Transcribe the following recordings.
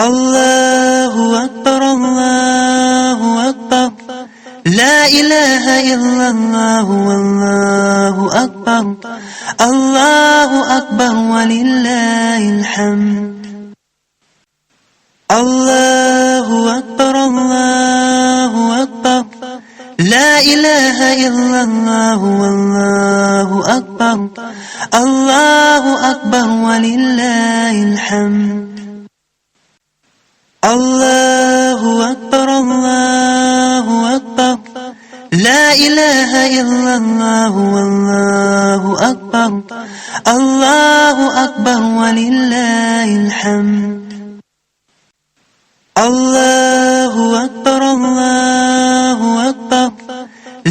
Allahu Akbar, Allahu Akbar. La ilaha illallah, Allahu Akbar. Allahu Akbar walillahil hamd. Allahu Akbar, Allahu Akbar. La ilaha illallah, Allahu Akbar. Allahu Akbar walillahil hamd. Allahu Akbar, Allahu Akbar. La ilaha illallah, Allahu Akbar. Allahu Akbar walillahil hamd. Allahu Akbar, Allahu Akbar.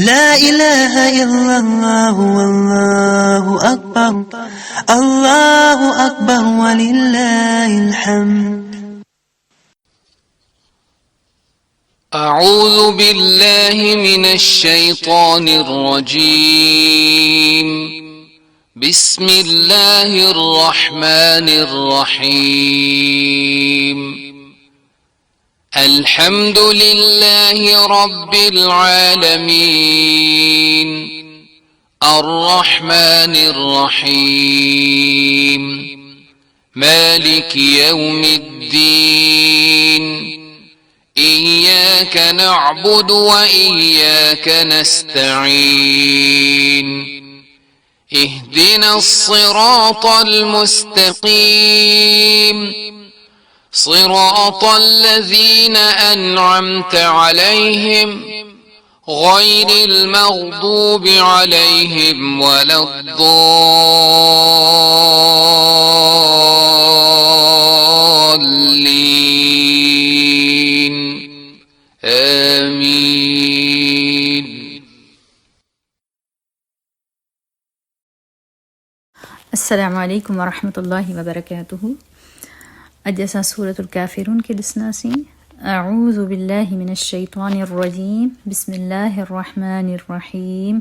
La ilaha illallah, Allahu Akbar. Allahu Akbar walillahil hamd. أعوذ بالله من الشيطان الرجيم. بسم الله الرحمن الرحيم. الحمد لله رب العالمين. الرحمن الرحيم. مالك يوم الدين. إياك نعبد وإياك نستعين. اهدنا الصراط المستقيم. صراط الذين أنعمت عليهم غير المغضوب عليهم ولا الضالين. آمين. अस्सलामु अलैकुम वरहमतुल्लाहि वबरकातुहू। अॼु असां सूरतुल काफ़िरून खे ॾिसंदासीं। अऊज़ु बिल्लाहि मिनश शैतानिर रजीम। बिस्मिल्लाहिर रहमानिर रहीम।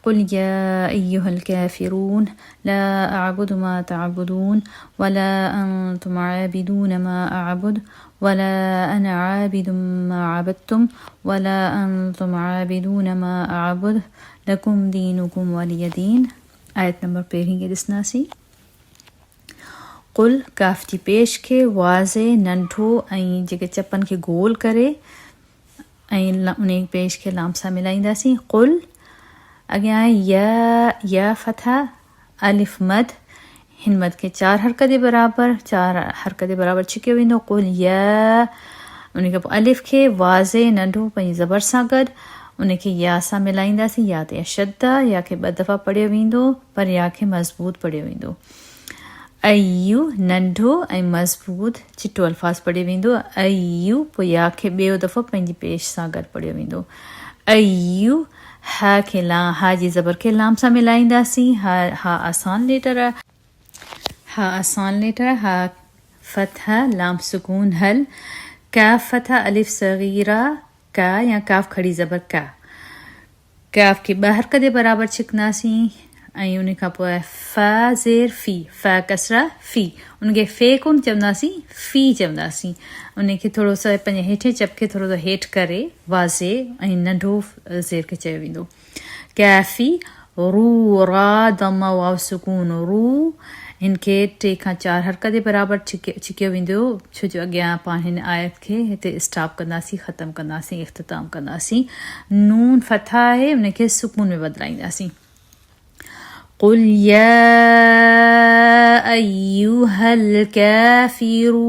क़ुल या अय्युहल काफ़िरून ला अअबुदु मा तअबुदून वला अंतुम आबिदून मा अअबुदु वला अना आबिदुम मा अबदतुम वला अंतुम आबिदून मा अअबुदु लकुम दीनुकुम वलिय दीन। आयत नंबर 13 खे ॾिसंदासीं। कुल काफ़ जी पेश खे वाज़े नंढो ऐं जेके चपनि खे गोल करे ऐं उन पेश खे लाम सां मिलाईंदासीं। कुल अॻियां या फथा अलिफ मद। हिन मद खे 4 हरकत जे बराबर छिकियो वेंदो। कुल या उन खां पोइ अलिफ खे वाज़े नंढो पंहिंजी ज़बर सां गॾु उन खे या सां मिलाईंदासीं। या त शद्दा या खे 2 दफ़ा पढ़ियो वेंदो, पर या खे मज़बूत पढ़ियो वेंदो। अय्यू नंढो ऐं मज़बूत चिटो अल्फाज़ पढ़ियो वेंदो। अय्यू पोइ या खे ॿियो दफ़ो पंहिंजी पेश सां गॾु पढ़ियो वेंदो। अय्यू हा जी ज़बर खे लाम सां मिलाईंदासीं। हा आसान लेटर हा फतहा लाम सुकून हल। काफ़ फतहा अलिफ सगीरा का या काफ़ खड़ी ज़बर का। काफ़ खे 2 हरकत जे बराबर छिकंदासीं ऐं उन खां पोइ फ़ा ज़ेर फ़ी, फ़ा कसरा फ़ी, उनखे फ़े कोन चवंदासीं, फ़ी चवंदासीं। उनखे थोरो सो पंहिंजे हेठे चप खे थोरो सो हेठि करे वाज़े ऐं नंढो ज़ेर खे चयो वेंदो। कैफ़ी रू रा दम वाव सुकून रू। हिन खे 3 खां 4 हरकत जे बराबर छिकियो वेंदो, छो जो अॻियां पाण हिन आयत खे हिते स्टॉप कंदासीं, ख़तमु कंदासीं, इख़्तिताम कंदासीं। नून फथा आहे, उनखे सुकून में बदिलाईंदासीं। क़ुल या अय्युहल काफ़िरून।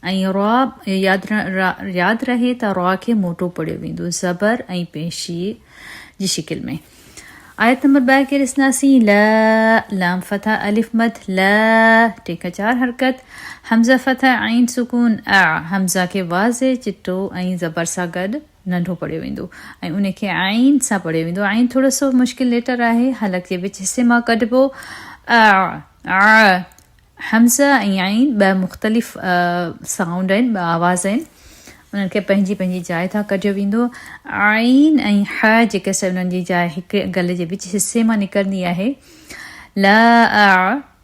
ऐं रा यादि रहे त रा खे मोटो पढ़ियो वेंदो ज़बर ऐं पेशी जी शिकिल में। आयत नंबर 2 खे ॾिसंदासीं। लाम फतहा अलिफ मद 3 खां 4 हरकत। हमज़ा फतहा ऐं सुकून हमज़ा खे वाज़े चिटो ऐं ज़बर सां गॾु नंढो पढ़ियो वेंदो ऐं उनखे आइन सां पढ़ियो वेंदो। आइन थोरो सो मुश्किल लेटर आहे, हलक जे विच हिसे मां कढिबो। हमज़ा ऐं आइन 2 मुख़्तलिफ़ साउंड आहिनि, 2 आवाज़ आहिनि। उन्हनि खे पंहिंजी पंहिंजी जाइ तां कढियो वेंदो। आइन ऐं ह जेके उन्हनि जी जाइ हिकु गले जे विच हिसे मां निकिरंदी आहे। ला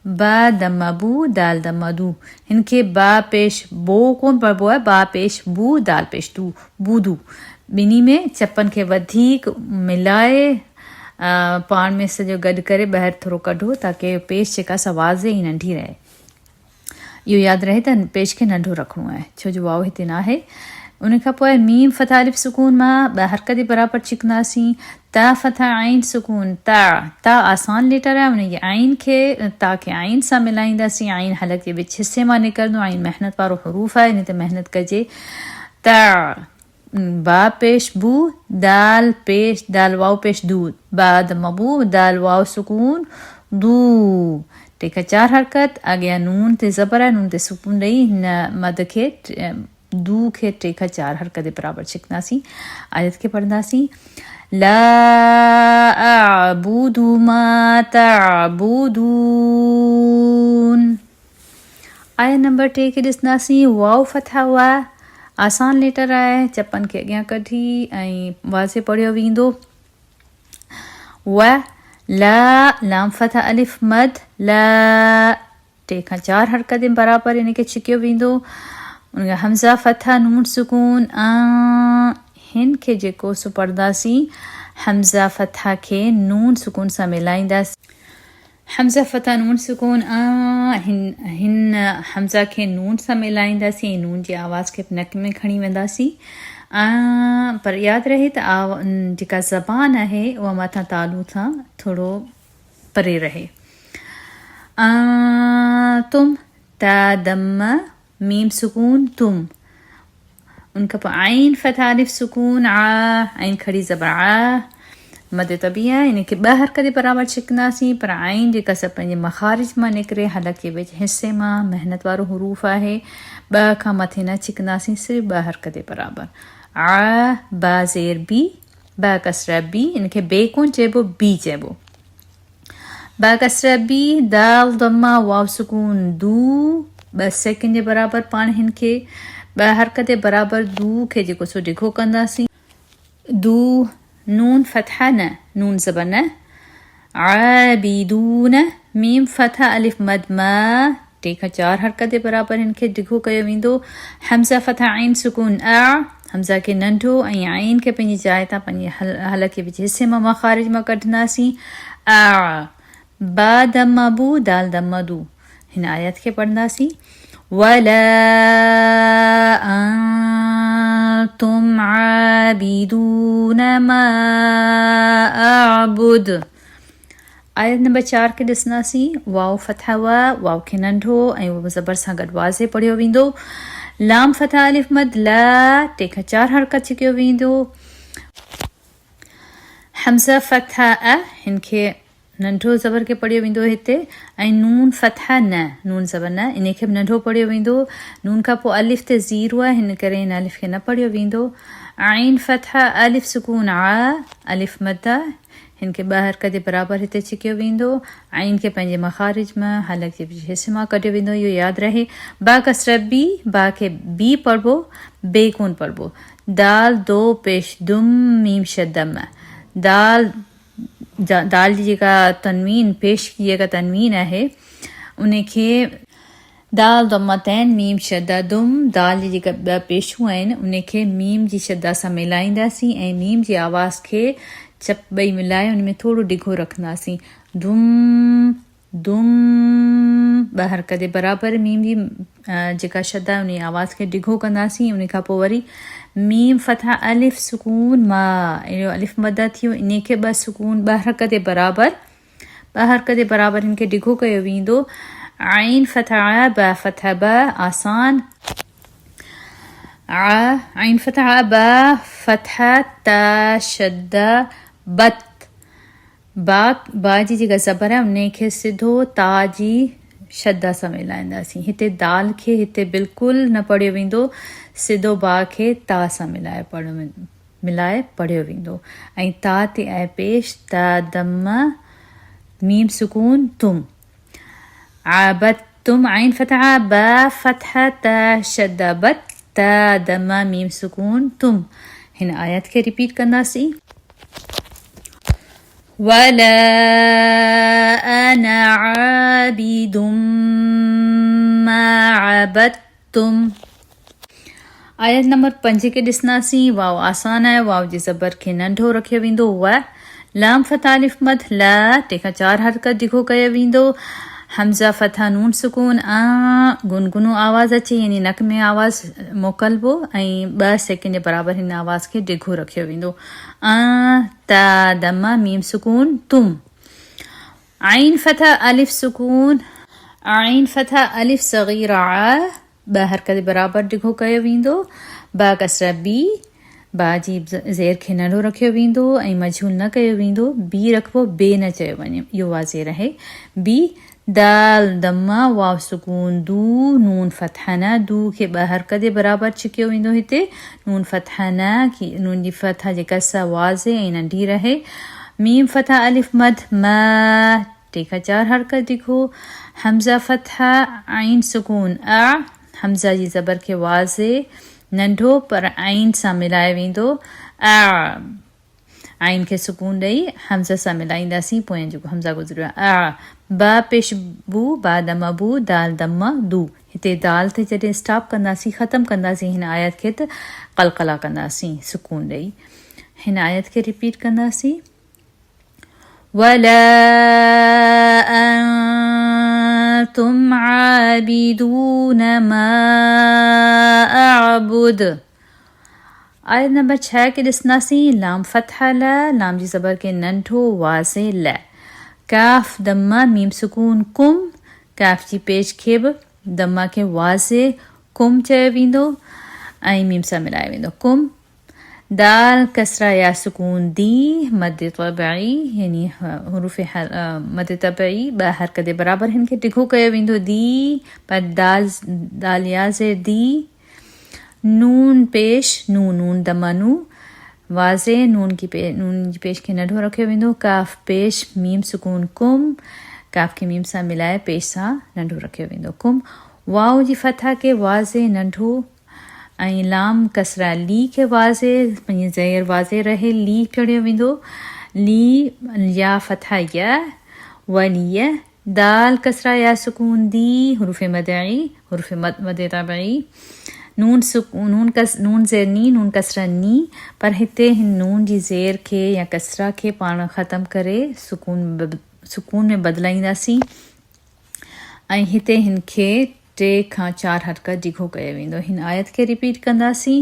बा दम्मा बू दाल दम्मा दू हिनखे बा पेश बो कोन पढ़बो आहे बा पेश बू दाल पेश दू बूदू ॿिन्ही में चपनि खे वधीक मिलाए पाण में सॼो गॾु करे ॿाहिरि थोरो कढो ताकी पेश जेका सा वाज़े ई नंढी रहे। इहो यादि रहे त पेश खे नंढो रखिणो आहे छो जो वाओ हिते न आहे। उन खां पोइ मीम फथा अलिफ सुकून मां ॿ हरकत बराबरि छिकंदासीं। ता फथा आइन सुकून ता आसान लेटर आहे उन आइन खे ता खे आइन सां मिलाईंदासीं। आइन हलक जे विच हिसे मां निकिरंदो। आइन महिनत वारो हरूफ आहे इन ते महिनत कजे। ता बा पेश बू दाल पेश दाल वाओ पेश दूध बाद मबू दाल वाओ सुकून दू टेका 4 हरकत। अॻियां नून ते ज़बर आहे नून ते सुकून ॾेई हिन मद खे दू खे टेका 4 हरकत बराबरि छिकंदासीं। आयत खे पढ़ंदासीं। ला अअबुदु मा तअबुदून। आयत नंबर 3 खे ॾिसंदासीं। वाओ फथा वा आसान लेटर आहे चपनि खे अॻियां कढी ऐं वाज़े पढ़ियो वेंदो। व ला लाम फथा अलिफ मद ला टे खां 4 हरकत बराबरि इन खे छिकियो वेंदो। उन हमज़ा फथा नून सुकून हिन खे जेको सो पढ़ंदासीं हमज़ा फथा खे नून सुकून सां मिलाईंदासीं। हमज़ा फथा नून सुकून हिन हमज़ा खे नून सां मिलाईंदासीं। नून जी आवाज़ खे नक में खणी वेंदासीं। पर यादि रहे त जेका ज़बान आहे उहा मथां तालू सां थोरो परे रहे। तुम ता दम मीम सुकून तुम। उनखां पोइ आइन फथा अलिफ सुकून आइन खड़ी ज़बर मद तबिया इन खे 2 हरकत बराबरि छिकंदासीं। पर आइन जेका सा पंहिंजे मखारिज मां निकिरे हलक जे विच हिसे मां महिनत वारो हरूफ आहे 2 खां मथे न छिकंदासीं सिर्फ़ु 2 हरकत बराबरि। बा ज़ेर बी बा कसरा बी इन खे बे कोन चइबो बी चइबो। बा कसरा बी दाल दम्मा वाव सुकून दू 2 सेकंड जे बराबरि पाण हिन खे 2 हरकत बराबरि दू खे जेको सो डिघो कंदासीं। दू नून फथा न नून ज़बर न आबिदून मीम फथा अलिफ मद मा 3 खां 4 हरकत बराबरि हिन खे डिघो कयो वेंदो। हमज़ा फथा आइन सुकून हमज़ा खे नंढो ऐं आइन खे पंहिंजी जाइ तां पंहिंजे हलक जे विच हिसे मां मखारिज मां कढंदासीं। बा दम्मा बू दाल दम्मा दू हिन आयत खे पढ़ंदासीं। वला तुम आबिदून मा अअबुद। आयत नंबर 4 खे ॾिसंदासीं। वाओ फथा वाओ खे नंढो ऐं उहो ज़बर सां गॾु वाज़े पढ़ियो वेंदो। लाम फथा अलिफ मद ला 3 खां 4 हरकत छिकियो वेंदो। हमज़ा फथा हिन खे नंढो ज़बर खे पढ़ियो वेंदो हिते ऐं नून फथा न नून ज़बर न इन खे बि नंढो पढ़ियो वेंदो। नून खां पोइ अलिफ ते ज़ीरो आहे हिन करे हिन अलिफ खे न पढ़ियो वेंदो। आइन फथा अलिफ सुकून अलिफ मद हिन खे 2 हरकत बराबरि हिते छिकियो वेंदो। आइन खे पंहिंजे मखारिज मां हलक जे हिसे मां कढियो वेंदो। इहो यादि रहे। बा कसरा बी बा खे बी पढ़बो बे कोन पढ़बो। दाल दो पेश दुम मीम शदम दाल दाल जी जेका तनवीन पेश की जेका तनवीन आहे उन खे दाल दम्मतैन मीम शद्दा दुम दाल जी जेका 2 पेशूं आहिनि उन खे मीम जी शद्दा सां मिलाईंदासीं ऐं मीम जी आवाज़ खे चप 2 मिलाए उन में थोरो डिघो रखंदासीं। दुम दुम 2 हरकत बराबरि मीम जी जेका शद्दा उन आवाज़ खे डिघो कंदासीं। उन खां पोइ वरी मीम फथा अलिफ सुकून मां इहो अलिफ मद थियो इन खे 2 सुकून 2 हरकत बराबरि हिन खे डिघो कयो वेंदो। आइन फथा बा फथा बा आसान आइन फथा बा फथा ता शद्दा बत बा जी जेका ज़बर आहे उन खे सिधो ता जी शद्दा सां मिलाईंदासीं। हिते दाल खे हिते बिल्कुलु न पढ़ियो वेंदो सिधो बा खे ता सां मिलाए पढ़ियो वेंदो ऐं ता ते आहे पेश ता दम मीम सुकून तुम आबत तुम आइन फथा बा फथा ता शद्दा बत ता दम मीम सुकून तुम। हिन आयत खे रिपीट कंदासीं। वला अना आबिदुम मा अबदतुम। आयत नंबर 5 खे ॾिसंदासीं। वाव आसान आहे, वाव जे ज़बर खे नंढो रखियो वेंदो। व लाम फतह अलिफ मद ला, तंहिंखां 4 हरकत डिघो कयो वेंदो। हमज़ा फतह नून सुकून गुनगुनो आवाज़ अचे, यानी नक में आवाज़ मोकिलबो ऐं 2 सेकेंड जे बराबरि हिन आवाज़ खे डिघो रखियो वेंदो। ता दमा मीम सुकून तुम। आइन फतह अलिफ सुकून, आइन फतह अलिफ सगीरा 2 हरकत बराबरि डिघो कयो वेंदो। बा कसरा बी, बा जी ज़ेर खे नंढो रखियो वेंदो ऐं मजहूल न कयो वेंदो। बी रखिबो, बे न चयो वञे, इहो वाज़े रहे। बी दाल दम्मा वाव सुकून दू, नून फतह न, दू खे 2 हरकत जे बराबरि छिकियो वेंदो। हिते नून फतह न की नून जी फतह जे कसा वाज़े ऐं नंढी रहे। मीम फतह अलिफ मद मा, तंहिंखां 4 हरकत डिघो। हमज़ा फतह आइन सुकून हमज़ा जी ज़बर खे वाज़े नंढो पर आइन सां मिलाए वेंदो। आइन खे सुकून ॾेई हमज़ा सां मिलाईंदासीं, पोइ जेको हमज़ा गुज़रियो आहे। बा पेश बू, बा दमा बू, दाल दमा दू। हिते दाल ते जॾहिं स्टॉप कंदासीं, ख़तमु कंदासीं हिन आयत खे, त क़लक़ला कंदासीं सुकून ॾेई। हिन आयत खे रिपीट कंदासीं। वला अंतुम आबिदून मा अअबुद। आयत नंबर 6 खे ॾिसंदासीं। लाम फतह ला, लाम जी ज़बर खे नंढो वाज़े ल। काफ दम्मा मीम सुकून कुम, काफ जी पेश खे बि दम्मा खे वाज़े कुम चयो वेंदो ऐं मीम सां मिलायो वेंदो कुम। दाल कसरा या सुकून दी, मद तबई यानी हुरूफ मद तबई 2 हरकत बराबरि हिन खे डिघो कयो वेंदो। दी पर दाल या ज़ेर दी। नून पेश नू, नून दमा नू वाज़े, नून जी पेश खे नंढो रखियो वेंदो। काफ पेश मीम सुकून कुम, काफ खे मीम सां मिलाए पेश सां नंढो रखियो वेंदो कुम। वाव जी फतह खे वाज़े नंढो ऐं लाम कसरा ली खे वाज़े, पंहिंजी ज़ेर वाज़े रहे, ली पढ़ियो वेंदो। ली या फतह या वलिय। दाल कसरा या सुकून दी, हुरूफ मदई, हुरूफ मद तबई। नून ज़ेर नी, नून कसरा नी, पर हिते हिन नून जी ज़ेर खे या कसरा खे पाण ख़तमु करे सुकून में बदिलाईंदासीं ऐं हिते हिन खे 3 खां 4 हरकत डिघो कयो वेंदो। हिन आयत खे रिपीट कंदासीं।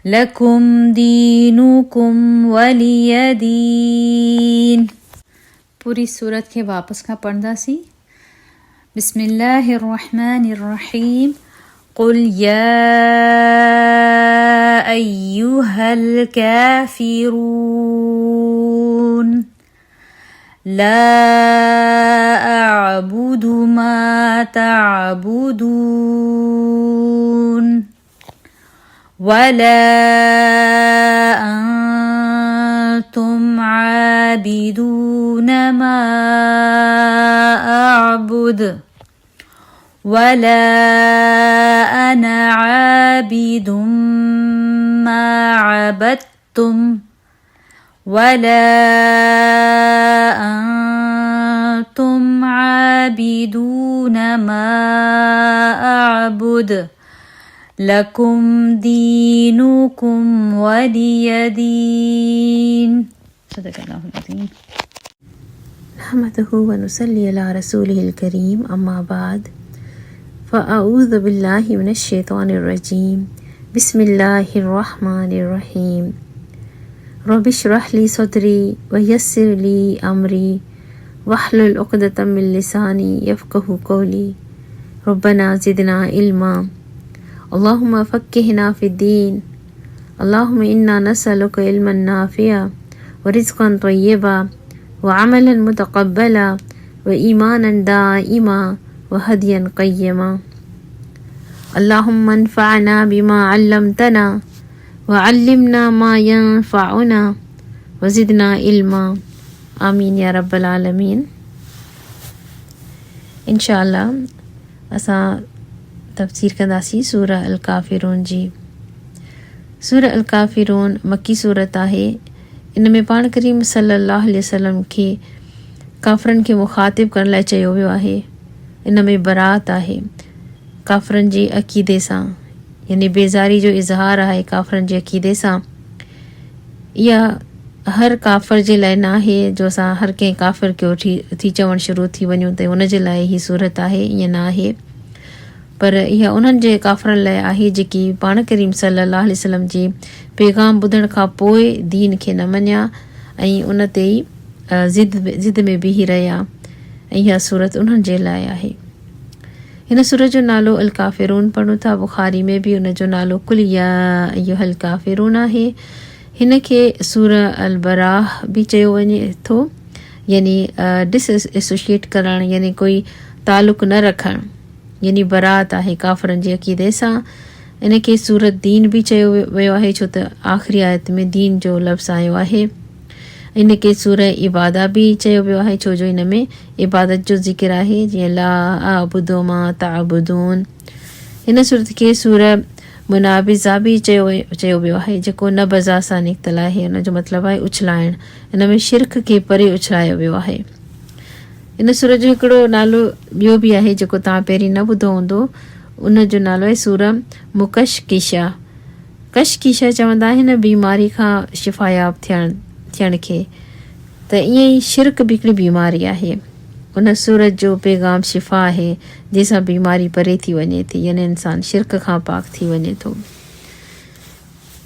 लकुम दीनुकुम वलिय दीन। पूरी सूरत खे वापस खां पढ़ंदासीं। बिस्मिल्लाहिर रहमानिर रहीम। कुल या अय्युहल काफिरून ला अअबुदु मा तअबुदून वला अंतुम आबिदून मा अअबुद वला अना आबिदुम मा अबदतुम वला अंतुम आबिदून मा अअबुद लकुम दीनुकुम वलिय दीन। सदक़ल्लाहुल अज़ीम। नहमदुहु व नुसल्ली अला रसूलिहिल करीम, अम्मा बाद। फ़अऊज़ु बिल्लाहि मिनश शैतानिर रजीम। बिस्मिल्लाहिर रहमानिर रहीम। रब्बिश्रह ली सदरी व यस्सिर ली अमरी वहलुल उक़दतम मिन लिसानी यफ़क़हू क़ौली। रब्बना ज़िदना इल्मा। अल्लाहुम्मा फ़क़्क़िहना फ़िद्दीन। अल्लाहुम्मा इन्ना नसअलुका इल्मन नाफ़िअ व रिज़्क़न तय्यबा व अमलन मुतक़ब्बला व ईमानन दाइमा व हदियन क़य्यमा। अल्लाहुम्मा अन्फ़अना बिमा अल्लमतना व अल्लिमना मा यंफ़अुना व ज़िदना इल्मा। आमीन या रब्बल आलमीन। इंशाअल्लाह असां तफ़सीर कंदासीं सूरह अल काफ़िरून जी। सूरह अल काफ़िरून मक्की सूरत आहे। इन में पाण करीम सल्लल्लाहु अलैहि वसल्लम खे काफ़रनि खे मुखातिब करण लाइ चयो वियो आहे। इन में बरात आहे काफ़रनि जे अक़ीदे सां, यानी बेज़ारी जो इज़हार आहे काफ़रनि जे अक़ीदे सां। इहा हर काफ़र जे लाइ न आहे जो असां हर कंहिं काफ़िर खे थी चवणु शुरू थी वञूं त हुन जे लाइ ही सूरत आहे, ईअं न आहे। पर इहा उन्हनि जे काफ़रनि लाइ आहे जेकी पाण करीम सल्लल्लाहु अलैहि वसल्लम जे पैगाम ॿुधण खां पोइ दीन खे न मञिया ऐं उन ते ई ज़िद में बीही रहिया, ऐं इहा सूरत उन्हनि जे लाइ आहे। हिन सूरत जो नालो अल काफ़िरून पढ़ूं था। बुखारी में बि उन जो नालो कुल या अय्युहल काफ़िरून आहे। हिन खे सूर अल बराह बि चयो वञे थो, यानी डिसएसोशिएट करणु, यानी कोई तालुक़ न रखणु, यानी बरात आहे काफ़रनि जे अक़ीदे सां। इन खे सूरत दीन बि चयो वियो आहे छो त आख़िरी आयत में दीन जो लफ़्ज़ आयो आहे। इन खे सूर इबादा बि चयो वियो आहे छो जो इन में इबादत जो ज़िक्र आहे, जीअं ला अअबुदु मा तअबुदून। हिन सूरत खे सूर मुनाबिज़ा बि चयो वियो आहे, जेको न बज़ा सां निकितल आहे। हुन जो मतिलबु आहे उछलाइणु। इन में शिरक खे परे उछलायो वियो आहे। इन सूरत जो हिकिड़ो नालो ॿियो बि आहे जेको तव्हां पहिरीं न ॿुधो हूंदो, उन जो नालो आहे सूर मुकशकिशा। कशकिशा चवंदा आहिनि बीमारी खां शिफ़ायाब थियण खे, त ईअं ई शिरक बि हिकिड़ी बीमारी आहे। उन सूरत जो पैगाम शिफ़ा आहे जंहिंसां बीमारी परे थी वञे थी, यानी इंसान शिरक खां पाक थी वञे थो।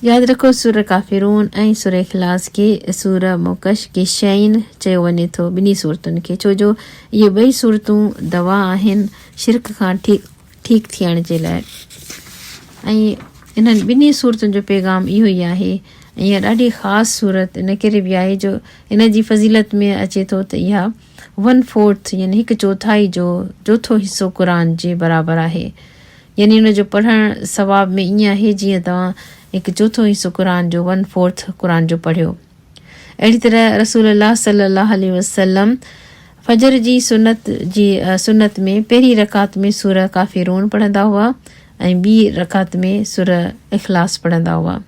यादि रखो सूर काफ़िरून ऐं सूर इख़लास खे सूर मुकशकिशैन चयो वञे थो, ॿिन्ही सूरतुनि खे, छो जो इहे ॿई सूरतूं दवा आहिनि शिरक खां ठीक थियण जे लाइ। ऐं इन्हनि ॿिन्ही सूरतुनि जो पैगाम इहो ई आहे। ऐं इहा ॾाढी ख़ासि सूरत इन करे बि आहे जो इन जी फज़ीलत में अचे थो त इहा 1/4 यानी 1/4 जो चोथों हिसो क़ुरान जे बराबरि आहे। यानी उन जो पढ़णु सवाब में ईअं आहे जीअं तव्हां 1/4 हिसो क़ुरान जो 1/4 क़ुरान जो पढ़ियो। अहिड़ी तरह रसूलुल्लाह सल्लल्लाहु अलैहि वसल्लम फजर जी सुनत में पहिरीं रकात में सूर काफ़िरून पढ़ंदा हुआ ऐं ॿी रकात में सूर इख़लास पढ़ंदा हुआ।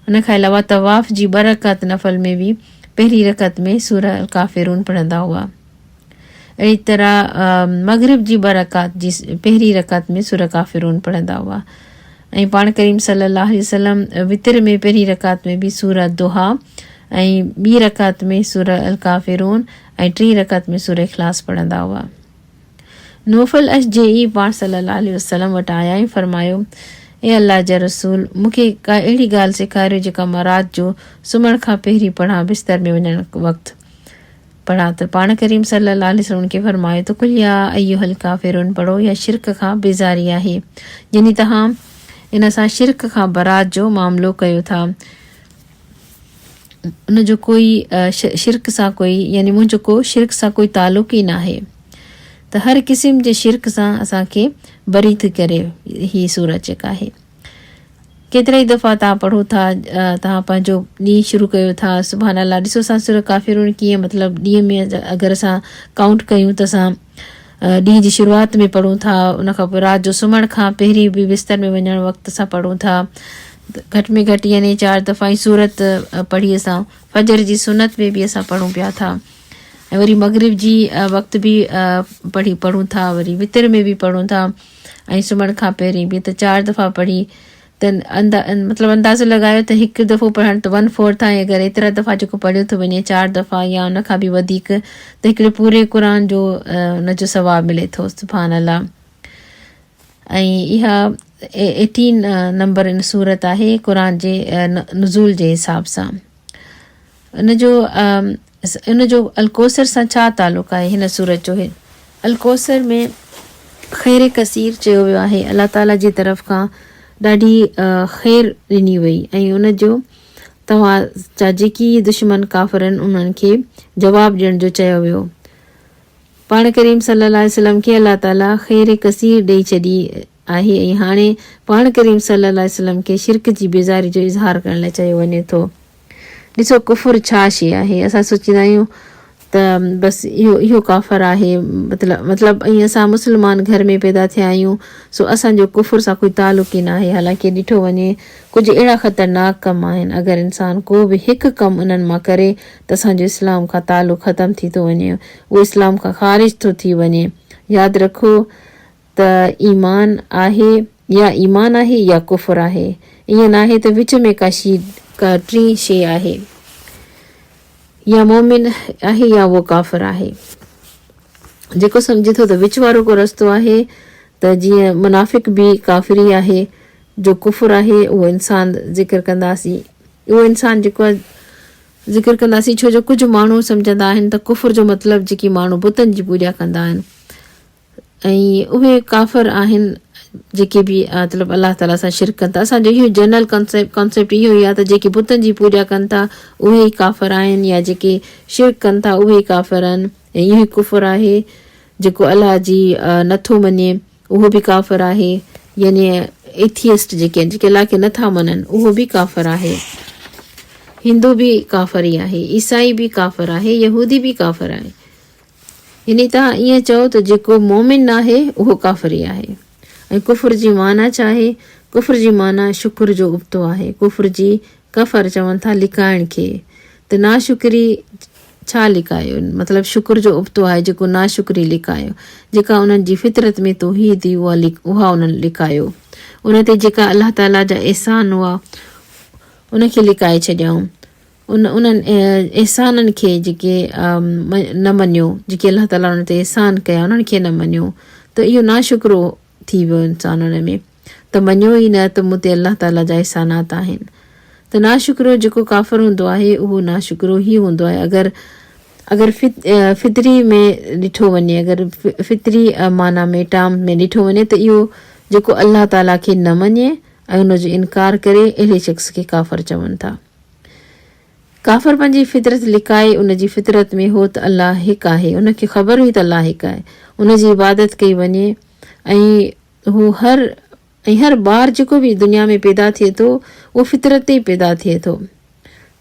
उन खां अलावा तवाफ़ जी 2 रकात नफ़ल में बि पहिरीं रकात में सूर काफ़िरून पढ़ंदा हुआ। अहिड़ी तरह मग़रिब जी 2 रकात जी पहिरीं रकात में सूर काफ़िरून पढ़ंदा हुआ। ऐं पाण करीम सल्लल्लाहु अलैहि वसल्लम वितर में पहिरीं रकात में बि सूर दुहा ऐं ॿी रकात में सूर अल काफ़िरून ऐं 3 रकात में सूर इख़लास पढ़ंदा हुआ। नौफल अशजई पाण सल्लल्लाहु अलैहि वसल्लम वटि आया ऐं फरमायो, ए अल्लाह जा रसूल, मूंखे का अहिड़ी ॻाल्हि सेखारियो जेका मां राति जो सुम्हण खां पहिरीं पढ़ां, बिस्तर में वञण वक़्तु पढ़ां। त पाण करीम सल्लल्लाहु अलैहि वसल्लम खे फरमायो त कुल या अय्युहल काफ़िरून पढ़ो। या शिरक खां बेज़ारी आहे, यानी तव्हां इन सां शिरक खां बरात जो मामिलो कयो था। उन जो कोई शिरक सां कोई, यानी मुंहिंजो को शिरक सां कोई तालुक़ ई न आहे। त हर क़िस्म जे शिरक सां असांखे बरी थी करे ही सूरत जेका आहे। केतिरा ई दफ़ा तव्हां पढ़ो था, तव्हां पंहिंजो ॾींहुं शुरू कयो था, सुभाणे अलाह ॾिसो असां सूर काफ़िरून कीअं, मतिलबु ॾींहं में अगरि असां काउंट कयूं त असां ॾींहं जी शुरूआति में पढ़ूं था, उनखां पोइ राति जो सुम्हण खां पहिरीं बि बिस्तर में वञण वक़्तु असां पढ़ूं था। घटि में घटि यानी 4 दफ़ा ई सूरत पढ़ी असां फजर जी सुनत में बि असां पढ़ूं पिया था। ऐं वरी मग़रिब जी वक़्तु बि पढ़ूं था, वरी वितर में बि पढ़ूं था ऐं सुम्हण खां पहिरीं बि। त 4 दफ़ा पढ़ी त मतिलबु अंदाज़ो लॻायो त हिकु दफ़ो पढ़णु त 1/4 आहे। अगरि एतिरा दफ़ा जेको पढ़ियो थो वञे 4 दफ़ा या उन खां बि वधीक, त हिकिड़े पूरे क़ुरान जो उन जो सवाबु मिले थो, सुभान अल्लाह। ऐं इहा 18 नंबर इन सूरत आहे क़ुरान जे नुज़ूल जे हिसाब सां। उन जो अलकोसर सां छा तालुक़ु आहे हिन सूरत जो? अलकोसर में ख़ैर कसीर चयो वियो आहे। अलाह ताला जी तरफ़ खां ॾाढी ख़ैर ॾिनी वई ऐं उन जो तव्हां जा जेकी दुश्मन काफ़िरनि उन्हनि खे जवाबु ॾियण जो चयो वियो। पाण करीम सल्लल्लाहु अलैहि वसल्लम खे अलाह ताला ख़ैर कसीर ॾेई छॾी आहे ऐं हाणे पाण करीम सल्लल्लाहु अलैहि वसल्लम खे शिरक जी बेज़ारी जो इज़हार करण लाइ चयो वञे थो। ॾिसो कुफुर छा शइ आहे। असां सोचींदा आहियूं त बसि इहो काफ़र आहे। मतिलबु ईअं असां मुस्लमान घर में पैदा थिया आहियूं, सो असांजो कुफर सां कोई तालुक ई न आहे। हालांकि ॾिठो वञे कुझु अहिड़ा ख़तरनाक कम आहिनि, अगरि इंसानु को बि हिकु कमु उन्हनि मां करे त असांजो इस्लाम खां तालुक ख़तमु थी थो वञे, उहो इस्लाम खां ख़ारिज थो थी वञे। यादि रखो त ईमान आहे या कुफर आहे, ईअं न आहे त विच में का टी शइ आहे, या मोमिन आहे या उहो काफ़िर आहे। जेको सम्झे थो त विच वारो को रस्तो आहे, त जीअं मुनाफ़िक बि काफ़िरी आहे, जो कुफर आहे उहो इंसान ज़िक्र कंदासीं। उहो इंसान जेको आहे ज़िक्र कंदासीं, छो जो कुझु माण्हू सम्झंदा आहिनि त कुफर जो मतिलबु जेकी माण्हू बुतनि जी पूॼा कंदा आहिनि, ऐं उहे काफ़िर आहिनि जेके बि मतिलबु अलाह ताला सां शिरक कनि था। असांजो इहो जनरल कॉन्सेप्ट इहो ई आहे त जेके बुतनि जी पूॼा कनि था उहे ई काफ़िर आहिनि, या जेके शिरक कनि था उहे ई काफ़िर आहिनि। ऐं इहो ई कुफर आहे जेको अलाह जी नथो मञे, उहो बि काफ़िर आहे। यानी एथियस्ट जेके अलाह खे नथा मञनि उहो बि काफ़िर आहे। हिंदू बि काफ़िर ई आहे, ईसाई बि काफ़िर आहे, यहूदी बि काफ़िर आहे। यानी तव्हां ईअं चओ त जेको मोमिन न आहे उहो काफ़िर ई आहे। ऐं कुफर जी माना छा आहे? कुफर जी माना शुक्र जो उबतो आहे। कुफर जी कफ़र चवनि था लिकाइण खे, त नाशुक्री छा लिकायो? मतिलबु शुक्र जो उबतो आहे जेको नाशुक्री लिकायो, जेका उन्हनि जी फितरत में तौहीद हुई उहा उन्हनि लिकायो। उन ते जेका अलाह ताला जा एहसान हुआ उनखे लिकाए छॾियऊं। उन्हनि एहसाननि खे जेके न मञियो, जेके अलाह ताला उन ते एहसान कया उन्हनि खे न मञियो, त इहो नाशुक्रो थी वियो इंसान उन में। त मञियो ई न त मूं ते अलाह ताला जा एहसानात आहिनि। त नाशुक्रो जेको काफ़िर हूंदो आहे उहो नाशुक्रो ई हूंदो आहे। अगरि फितरी में ॾिठो वञे, अगरि फितरी माना में टाम में ॾिठो वञे, त इहो जेको अलाह ताला खे न मञे ऐं उनजो इनकार करे, अहिड़े शख़्स खे काफ़िर चवनि था। काफ़िर पंहिंजी फितरत लिकाए, उनजी फितरत में हो त अलाह हिकु आहे, उनखे ख़बर हुई त अलाह हिकु आहे, उनजी इबादत कई वञे। ऐं हू हर ॿार जेको बि दुनिया में पैदा थिए थो उहो फितरत ते ई पैदा थिए थो,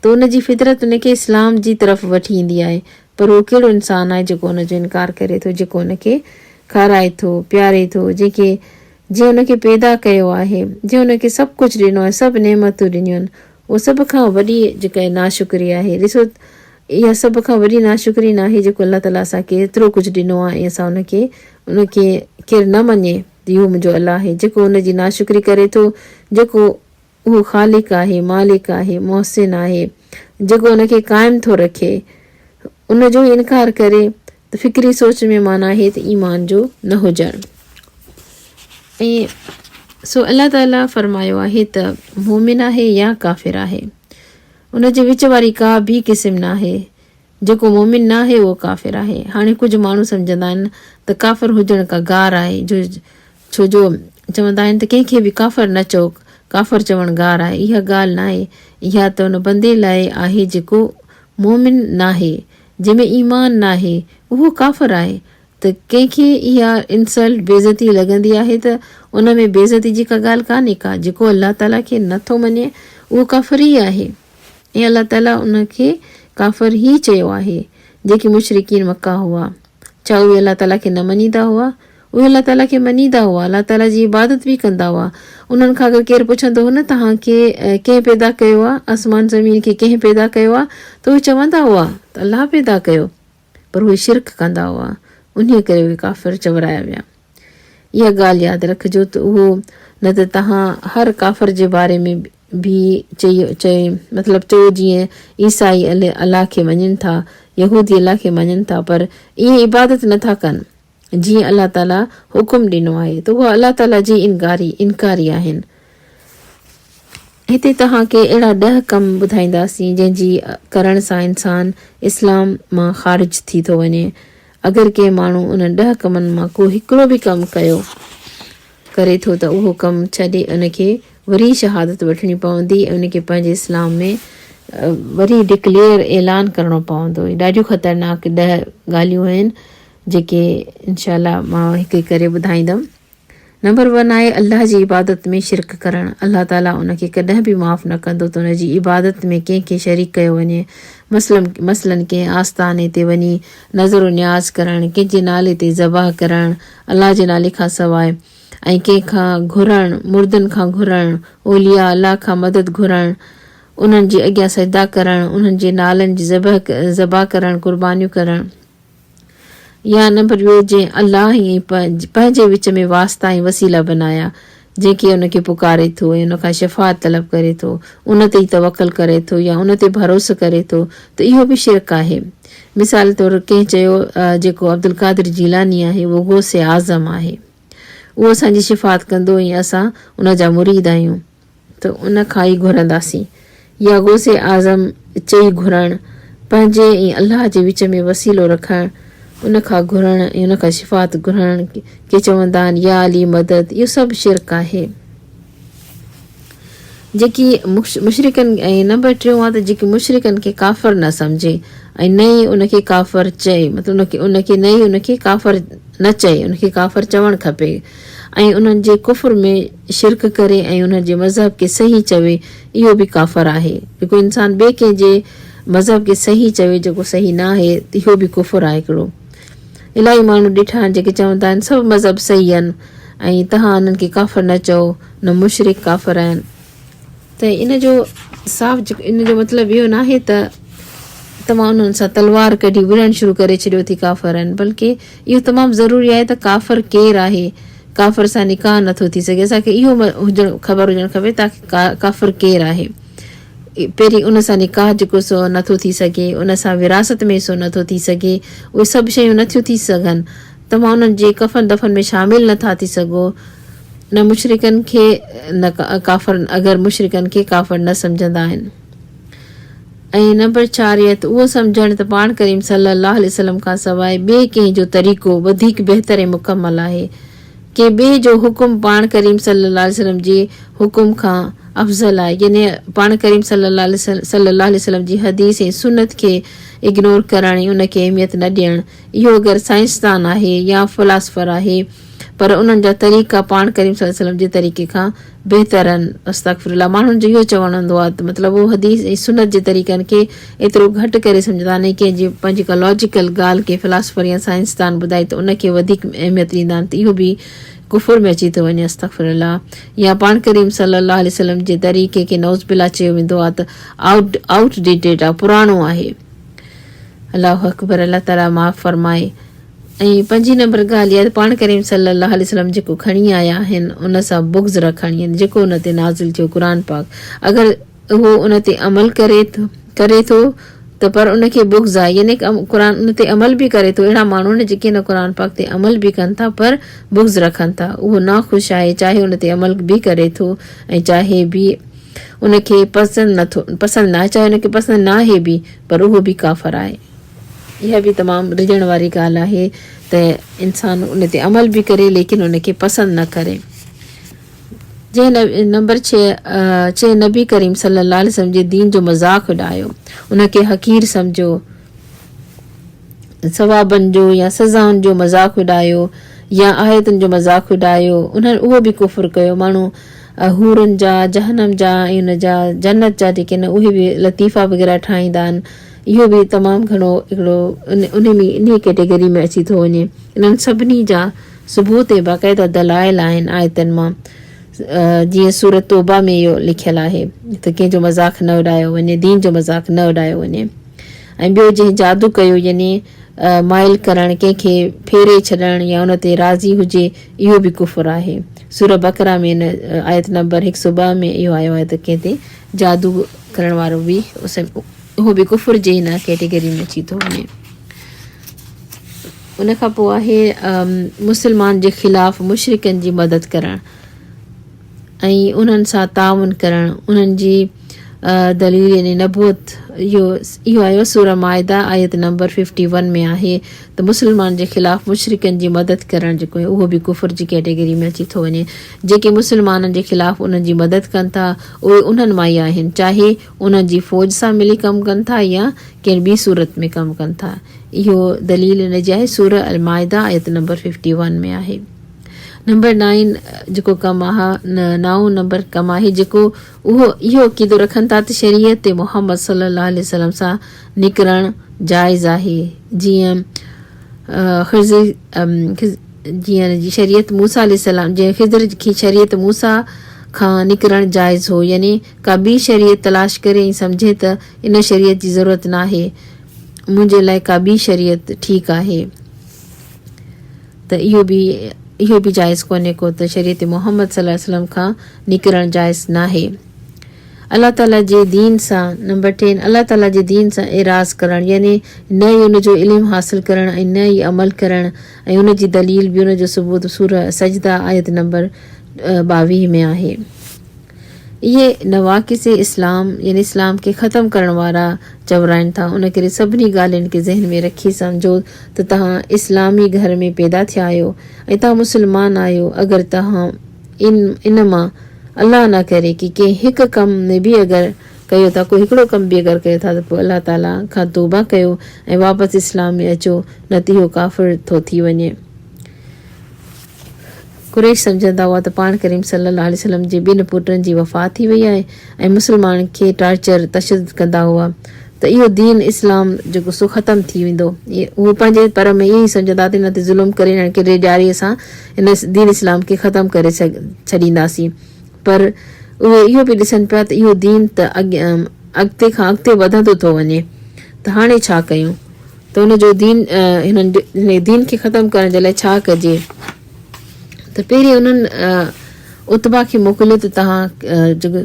त उनजी फितरत उनखे इस्लाम जी तरफ़ वठी ईंदी आहे। पर उहो कहिड़ो इंसानु आहे जेको उनजो इनकार करे थो, जेको उनखे खाराए थो, प्यारे थो, जीअं उनखे पैदा कयो आहे, जीअं उनखे सभु कुझु ॾिनो आहे, सभु नेमतूं ॾिनियूं आहिनि। उहो सभ खां वॾी जेका नाशुक्री आहे। ॾिसो, इहा सभ खां वॾी नाशुक्री न आहे जेको अलाह ताला असांखे एतिरो कुझु ॾिनो आहे ऐं असां उनखे केरु न मञे त इहो मुंहिंजो अलाह आहे। जेको उनजी नाशुक्री करे थो, जेको उहो ख़ालिक आहे, मालिक आहे, मोहसिन आहे, जेको उनखे क़ाइमु थो रखे, उनजो इनकार करे, त फ़िक्री सोच में माना आहे त ईमान जो न हुजणु। ऐं सो अलाह ताला फरमायो आहे त मोमिन आहे या काफ़िर आहे, उनजे विच वारी का बि क़िस्म न आहे। जेको मोमिन न आहे उहो काफ़िर आहे। हाणे कुझु माण्हू सम्झंदा आहिनि त काफ़िर हुजण का गार आहे, छो जो चवंदा आहिनि त कंहिंखे बि काफ़िर न चओ, काफ़िर चवणु गार आहे। इहा ॻाल्हि न आहे। इहा त उन बंदे लाइ आहे जेको मोमिन न आहे, जंहिंमें ईमान न आहे, उहो काफ़िर आहे। त कंहिंखे इहा इंसल्ट बेइज़ती लॻंदी आहे त उन में बेइज़ती जी का ॻाल्हि कान्हे का। जेको अलाह ताला खे नथो मञे उहो काफ़िर ई आहे, ऐं अलाह ताला उनखे काफ़िर ई चयो आहे। जेके मुशरिकीन मक्का हुआ, छा उहे अलाह ताला खे न मञींदा हुआ? उहे अलाह ताला खे मञींदा हुआ, अलाह ताला जी इबादत बि कंदा हुआ। उन्हनि खां अगरि केरु पुछंदो हो न तव्हांखे कंहिं पैदा कयो आहे, आसमान ज़मीन खे कंहिं पैदा कयो आहे, त उहे चवंदा हुआ त अलाह पैदा कयो, पर उहे शिरक कंदा हुआ, उन करे उहे काफ़िर चवराया विया। इहा ॻाल्हि यादि रखिजो त उहो न त तव्हां हर काफ़िर जे बारे में बि चई मतिलबु चओ जीअं ईसाई अलाह खे मञनि था, यहूदी अलाह खे मञनि था, पर ईअं इबादत नथा कनि जीअं अलाह ताला हुकुम ॾिनो आहे, त उहा अलाह ताला जी इनकारी आहिनि। हिते तव्हांखे अहिड़ा 10 कम ॿुधाईंदासीं जंहिंजी करण सां इंसानु इस्लाम मां ख़ारिज थी थो वञे। अगरि कंहिं माण्हू उन 10 कमनि मां को हिकिड़ो बि कमु करे थो त उहो कमु छॾे उनखे वरी शहादत वठणी पवंदी ऐं उनखे पंहिंजे इस्लाम में वरी डिक्लेयर ऐलान करिणो पवंदो। ॾाढियूं ख़तरनाक 10 ॻाल्हियूं आहिनि जेके इनशा अल्लाह मां हिकु करे ॿुधाईंदमि। नंबर 1 आहे अल्लाह जी इबादत में शिरक करणु। अल्लाह ताला उनखे कॾहिं बि माफ़ु न कंदो त उनजी इबादत में कंहिंखे शरीक कयो वञे। मसलन कंहिं आस्थाने ते वञी नज़र न्याज़ करणु, कंहिंजे नाले ते ज़बाह करणु अल्लाह जे नाले खां सवाइ, ऐं कंहिंखां घुरणु, मुर्दनि खां घुरणु, ओलिया अल्लाह खां मदद घुरणु, उन्हनि जे अॻियां सजदा करणु, उन्हनि जे नालनि जी ज़बाह करणु, कुर्बानियूं करणु। या नंबर 2 जंहिं अल्लाह ई पंहिंजे विच में वास्ता ऐं वसीला बनाया, जंहिंखे उनखे पुकारे थो ऐं उनखां शफ़ाअत तलब करे थो, उन ते ई तवक्कल करे थो या उन ते भरोसो करे थो, त इहो बि शिरक आहे। मिसाल तौरु कंहिं चयो जेको अब्दुल कादिर जीलानी आहे उहो गौसे आज़म आहे, उहो असांजी शिफ़ाअत कंदो ऐं असां उन जा मुरीद आहियूं, त उन खां ई घुरंदासीं। या गौसे आज़म चई घुरणु, पंहिंजे ऐं अल्लाह जे विच में वसीलो रखणु, उन खां घुरणु ऐं उन खां शिफ़ाअत घुरणु, के चवंदा आहिनि या अली मदद, इहो सभु शिरक आहे जेकी मुशरिकनि। ऐं नंबर 3 आहे त जेकी मुशरिकनि खे काफ़िर न सम्झे ऐं न ई उनखे काफ़िर चए, मतिलबु उनखे न ई उनखे काफ़िर न चए, उनखे काफ़िर चवणु खपे ऐं उन्हनि जे कुफ़र में शिरक करे ऐं उन्हनि जे मज़हब खे सही चवे, इहो बि काफ़िर आहे। जेको इंसानु ॿिए कंहिंजे मज़हब खे सही चवे जेको सही न आहे, इहो बि कुफ़र आहे हिकिड़ो। इलाही माण्हू ॾिठा आहिनि जेके चवंदा आहिनि सभु मज़हब सही आहिनि ऐं तव्हां उन्हनि खे काफ़िर न चओ, न मुशरिक काफ़िर आहिनि। त इन जो मतिलबु इहो न आहे त तव्हां उन्हनि सां तलवार कढी विढ़णु शुरू करे छॾियो थी काफ़िर आहिनि, बल्कि इहो तमामु ज़रूरी आहे त काफ़िर केरु आहे, काफ़िर सां निकाह नथो थी सघे। असांखे इहो ख़बर हुजणु खपे तव्हांखे काफ़िर केरु आहे। पहिरीं उन सां निकाह जेको सो नथो थी सघे, उन सां विरासत में सो नथो थी सघे, उहे सभु शयूं नथियूं थी सघनि। तव्हां उन्हनि जे कफ़न दफ़न में शामिलु नथा थी सघो। न मुशरिकनि खे न काफ़िर, अगरि मुशरिकनि खे काफ़िर न सम्झंदा आहिनि। ऐं नंबर 4 आहे त उहो सम्झणु त पाण करीम सल्लल्लाहु अलैहि वसल्लम खां सवाइ ॿिए कंहिं जो तरीक़ो वधीक बहितर ऐं मुकमल आहे। कंहिं ॿिए जो हुकुम पाण करीम सल्लल्लाहु अलैहि वसल्लम जे हुकुम खां अफ़ज़ल आहे, यानी पाण करीम सल्लल्लाहु अलैहि वसल्लम जी हदीस ऐं सुन्नत खे इग्नोर करणु ऐं उनखे अहमियत न ॾियणु। इहो अगरि साइंसदान आहे या फिलासफ़र आहे पर उन्हनि जा तरीक़ा पाण करीम सल्लल्लाहु अलैहि वसल्लम जे तरीक़े खां बहितर आहिनि, अस्तग़फिरुल्लाह। माण्हुनि जो इहो चवणु हूंदो आहे त मतिलबु उहो हदीस ऐं सुन्नत जे तरीक़नि खे एतिरो घटि करे सम्झंदा आहिनि, कंहिंजी पंहिंजी का लॉजिकल ॻाल्हि खे फिलासफ़र या साइंसदान ॿुधाए त उनखे वधीक अहमियत ॾींदा आहिनि, त इहो बि कुफर में अची थो वञे, अस्तग़फिरुल्लाह। या पाण करीम सल्लल्लाहु अलैहि वसल्लम जे तरीक़े खे नौज़बिल्लाह चयो वेंदो आहे त आउटडेटेड आहे, पुराणो आहे। अल्लाहु अकबर, अल्लाह ताला माफ़ फरमाए। ऐं 5 नंबर ॻाल्हि इहा त पाण करीम सल्लल्लाहु अलैहि वसल्लम जेको खणी आया आहिनि उन सां बुग़्ज़ रखणी आहिनि, जेको उन ते नाज़िल थियो क़ुर पाक, अगरि उहो उन ते अमल करे थो त पर उनखे बुग़्ज़ आहे, यानी क़ुर उन ते अमल बि करे थो। अहिड़ा माण्हू आहिनि जेके न क़ुर पाक ते अमल बि कनि था पर बुग़्ज़ रखनि था, उहो नाख़ुशि आहे, चाहे उन ते अमल बि करे थो ऐं चाहे बि उनखे पसंदि न आहे, चाहे उनखे पसंदि न आहे बि पर उहो बि काफ़िर आहे। इहा बि तमामु रिझण वारी ॻाल्हि आहे त इंसानु उन ते अमल बि करे लेकिन उनखे पसंदि न करे। जंहिं नंबर 6 नबी करीम सल्लल्लाहु अलैहि वसल्लम जे दीन जो मज़ाक़ उॾायो, उनखे हक़ीर सम्झो, सवाबनि जो या सज़ाउनि जो मज़ाक़ उॾायो या आयतुनि जो मज़ाक़ उॾायो, उहो बि कुफ़ुर कयो। माण्हू हूरनि जा, जहनम जा ऐं उन जा जन्नत जा जेके न उहे बि लतीफ़ा वग़ैरह ठाहींदा आहिनि, इहो बि तमामु घणो हिकिड़ो इन कैटेगरी में अची थो वञे। इन्हनि सभिनी जा सुबूत ऐं बाक़ाइदा दलाइल आहिनि आयतनि मां, जीअं सूरत तौबा में इहो लिखियलु आहे त कंहिंजो मज़ाक़ न उॾायो वञे, दीन जो मज़ाक़ न उॾायो वञे। ऐं ॿियो जंहिं जादू कयो यानी माइल करणु, कंहिंखे फेरे छॾणु या उन ते राज़ी हुजे, इहो बि कुफ़ुर आहे। सूरत बकरा में आयत नंबर 102 में इहो आयो आहे त कंहिं ते जादू करण वारो बि उहो बि कुफ़ुर जे हिन कैटेगरी में अची थो वञे। उन खां पोइ आहे मुस्लमान जे ख़िलाफ़ु मुशरिकनि जी मदद करणु ऐं उन्हनि सां ताउन करणु, उन्हनि जी दलील यानी नबूअत, इहो आयो सूरह माइदा आयत नंबर 51 में आहे त मुस्लमान जे ख़िलाफ़ु मुशरिकनि जी मदद करणु जेको आहे उहो बि कुफ़ुर जी कैटेगरी में अची थो वञे। जेके मुस्लमाननि जे ख़िलाफ़ु उन्हनि जी मदद कनि था उहे उन्हनि मां ई आहिनि, चाहे उन्हनि जी फ़ौज सां मिली कमु कनि था या कंहिं ॿी सूरत में कमु कनि था। इहो दलील इन जी आहे सूरह अल माइदा आयत नंबर 51 में आहे। नंबर 9 जेको कमु आहे 9 नंबर कमु आहे जेको इहो अक़ीदो रखनि था त शरीयत ते मुहम्मद सल्लल्लाहु अलैहि वसल्लम सां निकिरणु जाइज़ आहे। जीअं जीअं शरीयत मूसा अलैहिस्सलाम जीअं ख़िज़र की शरीयत मूसा खां निकिरणु जाइज़ हो, यानी का ॿी शरीयत तलाश करे ऐं सम्झे त इन शरीयत जी ज़रूरत न आहे, मुंहिंजे लाइ का ॿी शरीयत ठीकु आहे, त इहो बि जाइज़ कोन्हे को त शरीयत मुहम्मद सल्लल्लाहु अलैहि वसल्लम खां निकिरणु जाइज़ न आहे। अल्लाह ताला जे दीन सां नंबर 10 अल्लाह ताला जे दीन सां एराज़ करणु, यानी न ई उनजो इल्मु हासिल करणु ऐं न ई अमल करणु ऐं उनजी दलील बि उनजो सबूत सूरह सजदा आयत नंबर 22 में आहे। इहे नवाक़िस इस्लाम यानी इस्लाम खे ख़तमु करण वारा चवराइनि था। उन करे सभिनी ॻाल्हियुनि खे ज़हन में रखी सम्झो त तव्हां इस्लामी घर में पैदा थिया आहियो ऐं तव्हां मुस्लमान आहियो। अगरि तव्हां इन मां अल्लाह न करे की कंहिं हिकु कम में बि अगरि कयो था, कोई हिकिड़ो कमु बि अगरि कयो था त पोइ अल्लाह ताला खां तौबा कयो ऐं वापसि इस्लाम में अचो, न त इहो काफ़िर थो थी वञे। कुरैश सम्झंदा हुआ त पाण करीम सल्लल्लाहु अलैहि वसल्लम जे 2 पुटनि जी वफ़ात थी वई आहे ऐं मुस्लमान खे टार्चर तशद्दुद कंदा हुआ, त इहो दीन इस्लाम जेको सो ख़तमु थी वेंदो। उहे पंहिंजे पर में इहो ई सम्झंदा त हिन ते ज़ुल्म करे हिन खे ॾियारी असां हिन दीन इस्लाम खे ख़तमु करे छॾींदासीं, पर उहे इहो बि ॾिसनि पिया त इहो दीन त अॻिते खां अॻिते वधंदो थो वञे, त हाणे छा कयूं, त हुनजो हिन दीन खे ख़तमु करण जे लाइ छा कजे। त पहिरीं उन्हनि उतबा खे मोकिलियो त तव्हां जेको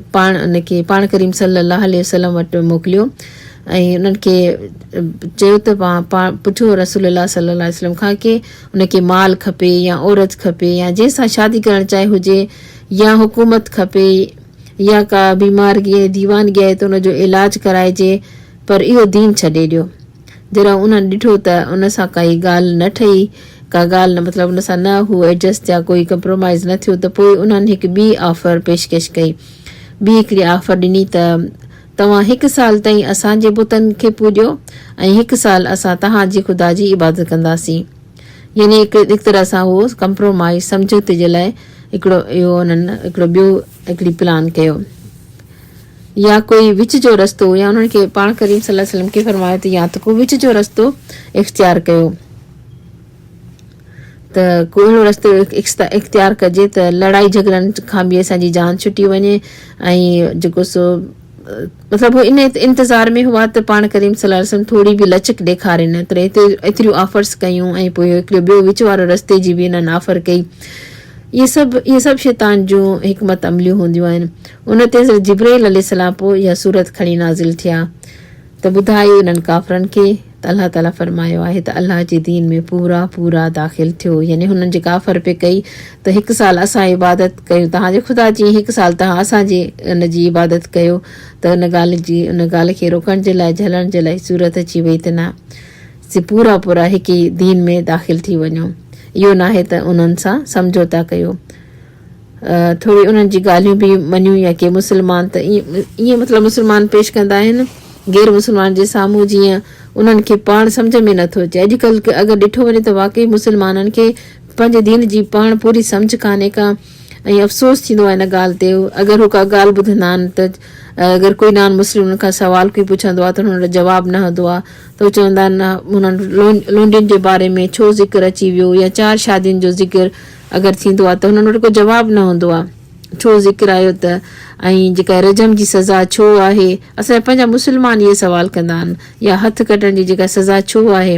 पाण करीम सल्लल्लाहु अलैहि वसल्लम वटि मोकिलियो ऐं उन्हनि खे चयो त पुछो रसूलुल्लाह सल्लल्लाहु अलैहि वसल्लम खां की उनखे माल खपे या औरत खपे या जंहिंसां शादी करणु चाहे हुजे या हुकूमत खपे या का बीमारी दीवानगी आहे त उनजो इलाज कराइजे, पर इहो दीन छॾे ॾियो। जॾहिं उन्हनि ॾिठो त उन सां काई ॻाल्हि न ठही, का ॻाल्हि न मतिलबु उन सां न हू एडजस्ट या कोई कंप्रोमाइज़ न थियो, त पोइ उन्हनि हिकु ॿी ऑफर पेशकश कई। ॿी हिकिड़ी ऑफर ॾिनी त तव्हां 1 साल ताईं असांजे बुतनि खे पूॼो ऐं 1 साल असां तव्हांजी ख़ुदा जी इबादत कंदासीं, यानी हिकु तरह सां उहो कंप्रोमाइज़ समझौते जे लाइ हिकिड़ी प्लान कयो। या कोई विच जो रस्तो, या उन्हनि खे पाण करीम सल्लल्लाहु अलैहि वसल्लम खे फरमायो त या त को विच जो रस्तो इख़्तियार कयो, त को अहिड़ो रस्तो इख़्तियार कजे त लड़ाई झगड़नि खां बि असांजी जान छुटी वञे ऐं जेको सो मतिलबु इन इंतज़ार में हुआ त पाण करीम सल्लल्लाहु अलैहि वसल्लम थोरी बि लचक ॾेखारिन, त एतिरियूं ऑफर्स कयूं ऐं पोइ हिकिड़ो ॿियो विच वारो रस्ते जी बि हिननि ऑफर कई। इहे सभु शैतान जूं हिकमत अमलियूं हूंदियूं आहिनि। उन ते जिब्राइल अलैहिस्सलाम पोइ इहा सूरत खणी नाज़िल थिया त ॿुधायो इन्हनि काफ़रनि खे त अल्लाह ताला फरमायो आहे त अल्लाह जे दीन में पूरा दाख़िल थियो, यानी हुननि जे काफ़र पे कई त 1 साल असां इबादत कयूं तव्हांजे ख़ुदा जी, 1 साल तव्हां असांजे उन जी इबादत कयो, त उन ॻाल्हि खे रोकण जे लाइ झलण जे लाइ सूरत अची वई त न से पूरा हिकु ई दीन में दाख़िल थी वञो। इहो न आहे त उन्हनि सां समझौता कयो, थोरी उन्हनि जी ॻाल्हियूं बि मञियूं, या के मुस्लमान त ईअं मतिलबु मुस्लमान पेश कंदा आहिनि गैर मुस्लमान जे साम्हूं जीअं उन्हनि खे पाण सम्झ में नथो अचे। अॼुकल्ह अगरि ॾिठो वञे त वाक़ई मुस्लमाननि खे पंहिंजे दीन जी पाण पूरी सम्झ कान्हे का, ऐं अफ़सोस थींदो आहे इन ॻाल्हि ते। अगरि हू का ॻाल्हि ॿुधंदा आहिनि त अगरि कोई नॉन मुस्लिम उन्हनि खां सवाल कोई पुछंदो आहे त हुन जो जवाबु न हूंदो आहे, त हू चवंदा आहिनि हुननि लोंडियुनि जे बारे में छो ज़िक्र अची वियो, या 4 शादियुनि जो ज़िक्र अगरि थींदो आहे त हुननि वटि को जवाबु न हूंदो आहे, छो ज़िक्र आयो त, ऐं जेका रजम जी सज़ा छो आहे। असांजा पंहिंजा मुस्लमान इहे सवाल कंदा आहिनि, या हथु कटण जी जेका सज़ा छो आहे,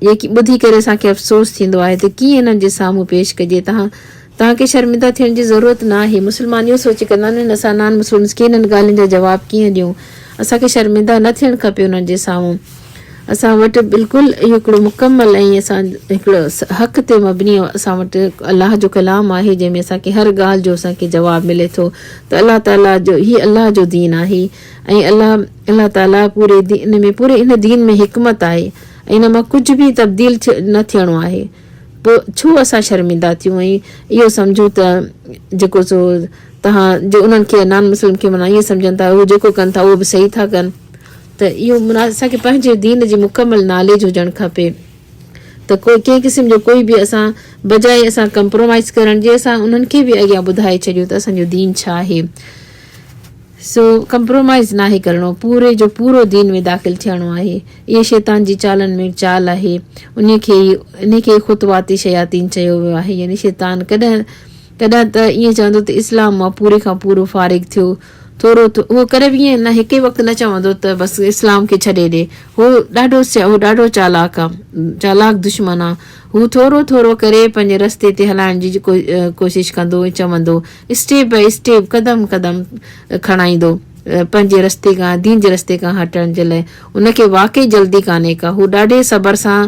इहे ॿुधी करे असांखे अफ़सोस थींदो आहे त कीअं हिननि जे साम्हूं पेश कजे। तव्हांखे शर्मिंदा थियण जी ज़रूरत न आहे। मुस्लमान इहो सोचे कंदा आहिनि असां नॉन मुस्लिम खे हिननि ॻाल्हियुनि जा जवाब कीअं ॾियूं, असांखे शर्मिंदा न थियणु खपे उन्हनि जे साम्हूं। असां वटि बिल्कुलु इहो हिकिड़ो मुकमल ऐं असां हिकिड़ो हक़ ते मबनी असां वटि अलाह जो कलाम आहे, जंहिंमें असांखे हर ॻाल्हि जो असांखे जवाबु मिले थो त अलाह ताला जो हीउ अलाह जो दीन आहे, ऐं अलाह ताला पूरे इन दीन में हिकमत आहे, ऐं इन मां कुझु बि तब्दील न थियणो आहे। पोइ छो असां शर्मिंदा थियूं ऐं इहो सम्झूं त जेको सो तव्हां जो उन्हनि खे नॉन मुस्लिम खे माना ईअं सम्झनि था उहो जेको कनि था उहो बि सही था कनि, त इहो असांखे पंहिंजे दीन जी मुकमल नॉलेज हुजणु खपे। त कोई कंहिं क़िस्म जो कोई बि असां बजाए असां कंप्रोमाइज़ करण जे असां उन्हनि खे बि अॻियां ॿुधाए छॾियो त असांजो दीन छा आहे। सो कंप्रोमाइज़ न आहे करिणो, पूरे जो पूरो दीन में दाख़िल थियणो आहे। इहे शैतान जी चालनि में चाल आहे। इन खे ख़ुतवाती शयातीन चयो वियो आहे। यानी शैतान कॾहिं कॾहिं त ईअं चवंदो त इस्लाम मां पूरे खां पूरो फारिग थियो, थोरो उहो करे बि ईअं न हिकु वक़्तु न चवंदो त बसि इस्लाम खे छॾे ॾे। उहो ॾाढो चालाक आहे, चालाक दुश्मन आहे। हू थोरो थोरो करे पंहिंजे रस्ते ते हलाइण जी कोशिशि कंदो ऐं चवंदो, स्टेप बाय स्टेप क़दम क़दम खणाईंदो पंहिंजे रस्ते खां, दीन जे रस्ते खां हटण जे लाइ। उनखे वाक़ई जल्दी कान्हे का, हू ॾाढे सबर सां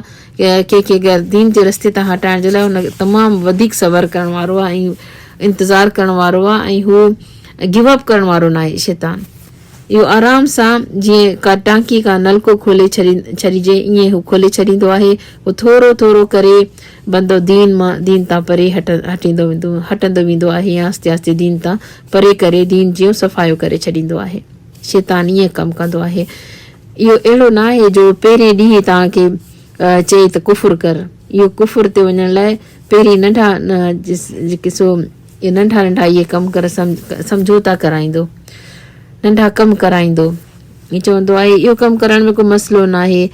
कंहिंखे अगरि दीन जे रस्ते तां हटाइण जे लाइ उन तमामु वधीक सबर करण वारो आहे ऐं इंतज़ारु करण वारो आहे ऐं हू गिव अप करण वारो न आहे शैतान। इहो आराम सां जीअं का टांकी का नलको खोले छॾिजे ईअं हू खोले छॾींदो आहे। हू थोरो थोरो करे बंदो दीन तां परे हटंदो वेंदो आहे या आस्ते आस्ते दीन तां परे करे दीन जो सफ़ायो करे छॾींदो आहे। शैतान ईअं कमु कंदो आहे। इहो अहिड़ो न आहे जो पहिरें ॾींहुं तव्हांखे चए त कुफुर कर। इहो कुफुर ते वञण लाइ पहिरीं नंढा नंढा इहे कमु कर सम्झौता कराईंदो, नंढा कमु कराईंदो। ईअं चवंदो आहे इहो कमु करण में को मसइलो न आहे,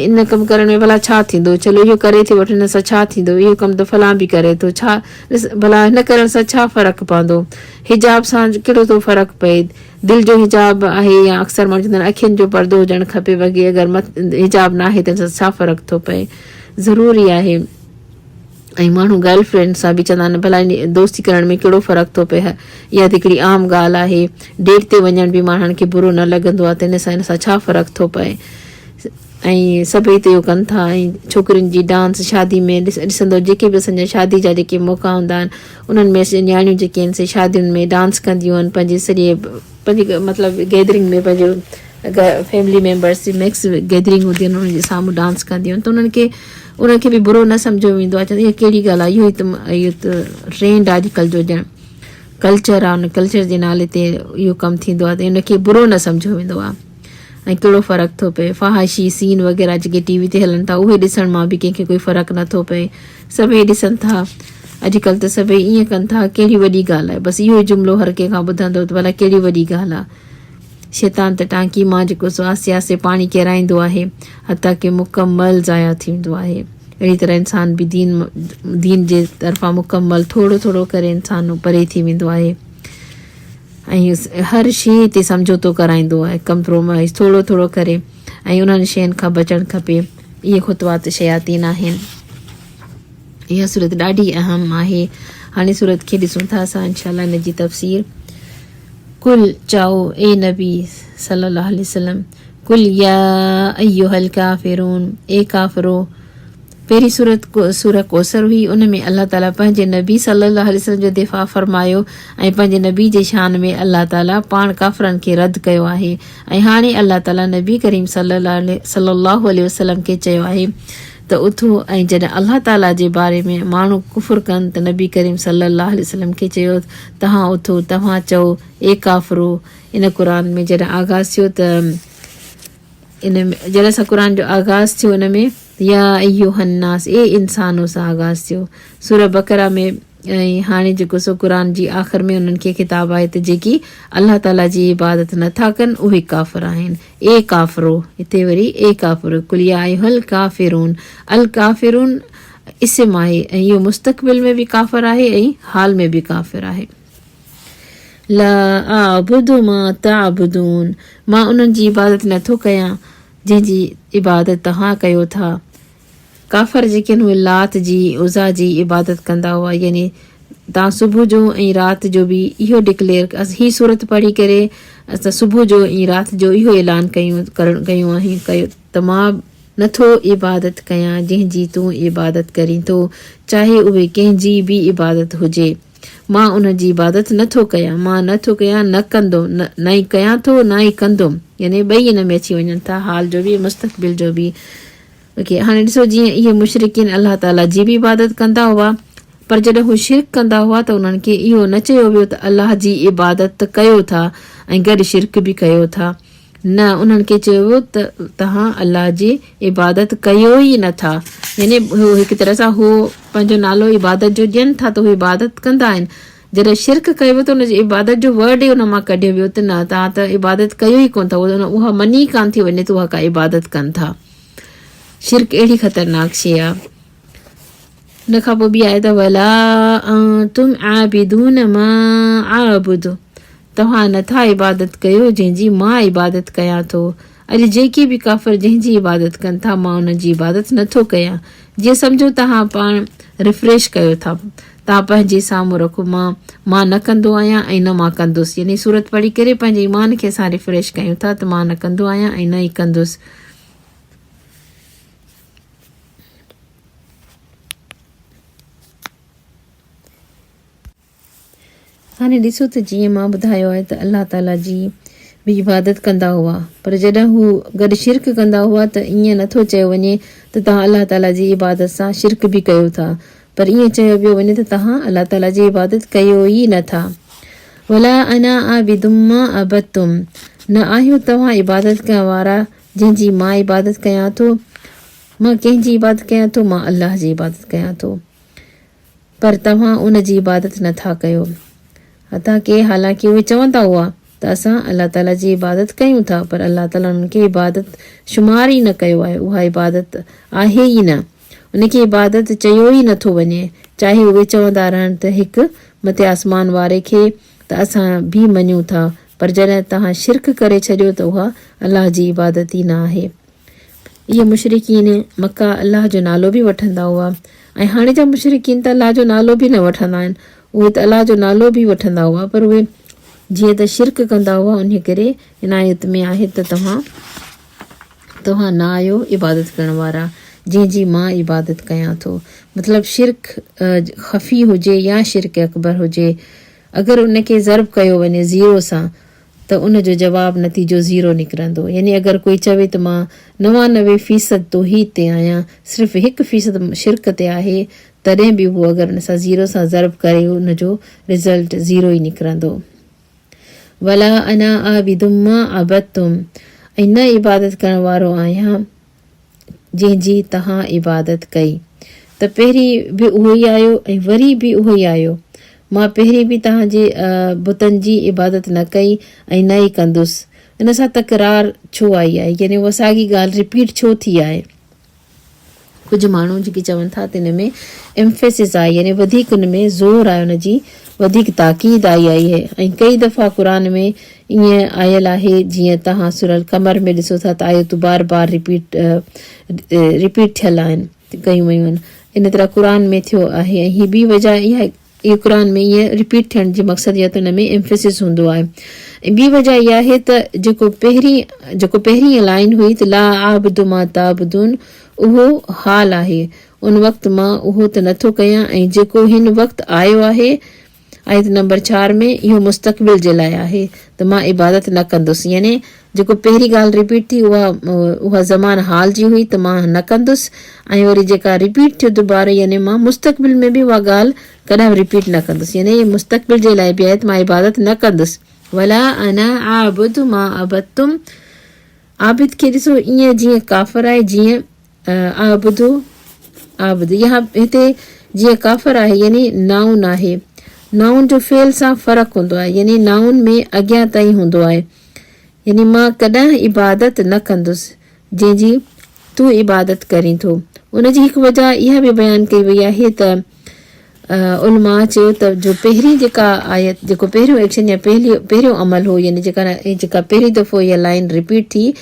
इन कमु करण में भला छा थींदो, चलो इहो करे थी वठि, हिन सां छा थींदो, इहो कमु त फलां बि करे थो, छा भला हिन करण सां छा फ़र्क़ु पवंदो, हिजाब सां कहिड़ो थो फ़र्क़ु पए, दिलि जो हिजाब आहे या अक्सर माण्हू चवंदा आहिनि अखियुनि जो पर्दो हुजणु खपे वॻे, अगरि हिजाब न आहे त हिन सां छा फ़र्क़ु थो पए, ज़रूरी आहे। ऐं माण्हू गर्लफ्रेंड सां बि चवंदा आहिनि भला दोस्ती करण में कहिड़ो फ़र्क़ु थो पए, इहा त हिकिड़ी आम ॻाल्हि आहे। डेट ते वञण बि माण्हुनि खे बुरो न लॻंदो आहे त हिन सां छा फ़र्क़ु थो पए। ऐं सभई त इहो कनि था। ऐं छोकिरियुनि जी डांस शादी में ॾिसंदो, जेके बि असांजा शादी जा जेके मौक़ा हूंदा आहिनि उन्हनि में नियाणियूं जेके आहिनि से शादियुनि में डांस कंदियूं आहिनि, पंहिंजे मतिलबु गैदरिंग में पंहिंजो फैमिली मेंबर्स मिक्स गैदरिंग हूंदी आहिनि उन्हनि जे साम्हूं डांस कंदियूं आहिनि त उन्हनि खे बि बुरो न सम्झो वेंदो आहे। चवंदा इहा कहिड़ी ॻाल्हि आहे, इहो त ट्रेंड आहे अॼुकल्ह जो ॼण कल्चर आहे, उन कल्चर जे नाले ते इहो कमु थींदो आहे त इनखे बुरो न सम्झो वेंदो आहे। ऐं कहिड़ो फ़र्क़ु थो पए, फहाशी सीन वग़ैरह जेके टीवी ते हलनि था उहे ॾिसण मां बि कंहिंखे कोई फ़र्क़ु नथो पए, सभई ॾिसनि था। अॼुकल्ह त सभई ईअं कनि था, कहिड़ी वॾी ॻाल्हि आहे, बसि इहो जुमिलो हर कंहिंखां ॿुधंदो त भला कहिड़ी वॾी ॻाल्हि आहे। शैतान त टांकी मां जेको सो आसे आसे पाणी किराईंदो आहे हता की मुकमल ज़ाया थींदो आहे। अहिड़ी तरह इंसान बि दीन जे तरफ़ां मुकमल थोरो थोरो करे इंसान परे थी वेंदो आहे ऐं हर शइ ते सम्झौतो कराईंदो आहे, कंप्रोमाइज़ थोरो थोरो करे ऐं उन्हनि शयुनि खां बचणु खपे। इहे ख़ुतवात शयातीन आहिनि। इहा सूरत ॾाढी अहम आहे। हाणे सूरत खे ॾिसूं था असां इंशाअल्लाह हिन जी तफ़सीर। कुल चओ ए नबी सल्लल्लाहु अलैहि वसल्लम, कुल या अय्युहल काफ़िरून, ए काफ़िरो। पहिरीं सूरत कौसर हुई, उन में अल्लाह ताला पंहिंजे नबी सल्लल्लाहु अलैहि वसल्लम जो दिफ़ा फरमायो ऐं पंहिंजे नबी जे शान में अल्लाह ताला पाण काफ़रनि खे रद्द कयो आहे। ऐं हाणे अल्लाह ताला नबी करीम सल्लल्लाहु अलैहि वसल्लम खे चयो आहे त उथो ऐं जॾहिं अल्लाह ताला जे बारे में माण्हू कुफ़ुर कनि त नबी करीम सल्लल्लाहु अलैहि वसल्लम खे चयो तव्हां उथो, तव्हां चओ ए काफ़िरो। इन क़ुर में जॾहिं आगाज़ थियो त जॾहिं असां क़ुर जो आगाज़ थियो इन में या अय्युहन्नास ए इंसानो सां आगाज़ थियो। सूरह बकरा में ऐं हाणे जेको सो क़ुर जी आख़िर में उन्हनि खे ख़िताब आहे त जेकी अल्लाह ताला जी इबादत नथा कनि उहे काफ़िर आहिनि। ए काफ़िरो, हिते वरी ए काफ़िरो, कुल या अय्युहल काफ़िरून। अल काफ़िरून इस्म आहे ऐं इहो मुस्तक़बिल में बि काफ़िर आहे ऐं हाल में बि काफ़िर आहे। ला अअबुदु मा तअबुदून, मां उन्हनि जी इबादत नथो कयां जंहिंजी इबादत तव्हां कयो था। काफ़र जेके आहिनि उहे लात जी उज़ा जी इबादत कंदा हुआ। यानी तव्हां सुबुह जो ऐं राति जो बि इहो डिक्लेयर, हीअ सूरत पढ़ी करे असां सुबुह जो ऐं राति जो इहो ऐलान कयूं आहिनि त मां नथो इबादत कयां जंहिंजी तूं इबादत करीं थो, चाहे उहे कंहिंजी बि इबादत हुजे। मां उन जी इबादत नथो कयां, मां नथो कयां, न कंदुमि, न ई कयां थो न ई कंदुमि। यानी ॿई हिन में अची वञनि था, हाल जो बि मुस्तक़बिल जो बि। ओके, हाणे ॾिसो जीअं इहे मुशरिकीन अल्लाह ताला जी बि इबादत कंदा हुआ, पर जॾहिं हू शिरक कंदा हुआ त उन्हनि खे इहो न चयो वियो त अल्लाह जी इबादत त कयो था ऐं गॾु शिरक बि कयो था। न उन्हनि खे चयो वियो त तव्हां अलाह जी इबादत कयो ई नथा। यानी हू हिकु तरह सां हू पंहिंजो नालो इबादत जो ॾियनि था त हू इबादत कंदा आहिनि। जॾहिं शिरक कयो वियो त हुनजी इबादत जो वर्ड ई हुन मां कढियो वियो त न तव्हां त इबादत कयो ई कोन था, उहा मनी कान थी वञे त उहा का इबादत कनि था। शिरक अहिड़ी ख़तरनाक शइ आहे। हुन खां पोइ बि आहे त वला तुम आबिदून मा आबुदु, तव्हां नथा इबादत कयो जंहिंजी मां इबादत कयां थो। अॼु जेके बि काफ़िर जंहिंजी इबादत कनि था मां उनजी इबादत नथो कयां। जीअं सम्झो तव्हां पाण रिफ्रेश कयो था, तव्हां पंहिंजे साम्हूं रखो मां न कंदो आहियां ऐं न मां कंदुसि, यानी सूरत पढ़ी करे पंहिंजे ईमान खे असां रिफ्रेश कयूं था त मां न कंदो आहियां ऐं न ई कंदुसि। हाणे ॾिसो त जीअं मां ॿुधायो आहे त अलाह ताला जी बि इबादत कंदा हुआ, पर जॾहिं हू गॾु शिरक कंदा हुआ त ईअं नथो चयो वञे त तव्हां अलाह ताला जी इबादत सां शिरक बि कयो था, पर ईअं चयो वियो वञे त तव्हां अलाह ताला जी इबादत कयो ई नथा। वला अना आबिदुम मा अबदतुम, न आहियो तव्हां इबादत करण वारा जंहिंजी मां इबादत कयां थो। मां कंहिंजी इबादत कयां थो? मां अलाह जी इबादत कयां थो, पर तव्हां उन जी इबादत नथा कयो। हथा के हालांकि उहे चवंदा हुआ त असां अलाह ताला जी इबादत कयूं था, पर अलाह ताला उन्हनि खे इबादत शुमार ई न कयो आहे, उहा इबादत आहे ई न, उनखे इबादत चयो ई नथो वञे। चाहे उहे चवंदा रहनि त हिकु मथे आसमान वारे खे त असां बि मञूं था, पर जॾहिं तव्हां शिरक करे छॾियो त उहा अलाह जी इबादत ई न आहे। इहे मुशरिकीन मक्का अलाह जो नालो बि वठंदा हुआ, ऐं हाणे जा मुशरिकीन त अलाह जो नालो बि न वठंदा आहिनि। उहे त अलाह जो नालो बि वठंदा हुआ, पर उहे जीअं त शिरक कंदा हुआ, उन करे इनायत में आहे त तव्हां न आहियो इबादत करण वारा जंहिंजी मां इबादत कयां थो। मतिलबु शिरक ख़फ़ी हुजे या शिरक अकबर हुजे, अगरि उनखे ज़र्ब कयो वञे ज़ीरो सां त उनजो जवाबु नतीजो ज़ीरो निकिरंदो। यानी अगरि कोई चवे त मां 99% तौहीद ते आहियां, सिर्फ़ु 1% शिरक ते आहे, तॾहिं बि उहो अगरि उन सां ज़ीरो सां ज़र्ब करे उनजो रिज़ल्ट ज़ीरो ई निकिरंदो। वला अना आबिदुम मा अबदतुम, ऐं न इबादत करण वारो आहियां जंहिंजी तव्हां इबादत कई। त पहिरीं बि उहो ई आयो ऐं वरी बि उहो ई आयो। मां पहिरीं बि तव्हांजे बुतनि जी इबादत न कई ऐं न ई कंदुसि। इन सां तकरार छो आई आहे, यानी उहा साॻी ॻाल्हि रिपीट छो थी आहे। कुझु माण्हू जेके चवनि था त हिन में एम्फेसिस आहे, यानी वधीक हुन में ज़ोर आहे, हुनजी वधीक ताक़ीद आई आहे। ऐं कई दफ़ा क़ुर में ईअं आयल आहे, जीअं तव्हां सूरह कमर में ॾिसो था त आयतूं बार बार रिपीट थियल आहिनि, कयूं वयूं आहिनि। इन तरह क़ुर में थियो आहे। ऐं हीअ ॿी वजह इहा आहे, इहो क़ुर में ईअं रिपीट थियण जो मक़सदु इहा त हुन में एम्फेसिस हूंदो आहे। ऐं ॿी वजह इहा आहे त जेको पहिरीं लाइन हुई त ला आबुदु मा ताबुदून, उहो हाल आहे, उन वक़्तु मां उहो त नथो कयां। ऐं जेको हिन वक़्तु आयो आहे आयत नंबर 4 में, इहो मुस्तक़बिल जे लाइ आहे त मां इबादत न कंदुसि। यानी जेको पहिरीं ॻाल्हि रिपीट थी उहा ज़मान हाल जी हुई त मां न कंदुसि, ऐं वरी जेका रिपीट थियो दुबारा, यानी मां मुस्तक़बिल में बि उहा ॻाल्हि कॾहिं रिपीट न कंदुसि। यानी मुस्तक़बिल जे लाइ बि आहे त मां इबादत न कंदुसि। वला अना आबुदु मा अबदतुम, आबिद खे ॾिसो ईअं जीअं काफ़िर आहे, जीअं आबुद यहाँ हिते जीअं काफ़िर आहे, यानी नाउन आहे। नाउन जो फेल सां फ़र्क़ु हूंदो आहे, यानी नाउन में अॻियां ताईं हूंदो आहे। यानी मां कॾहिं इबादत न कंदुसि जंहिंजी तूं इबादत करीं थो। उनजी हिकु वजह इहा बि बयानु कई वई आहे त उलमा चयो त जो पहिरीं जेका आयत, जेको पहिरियों एक्शन या पहिरियों अमल हो, यानी जेका पहिरीं दफ़ो इहा लाइन रिपीट थी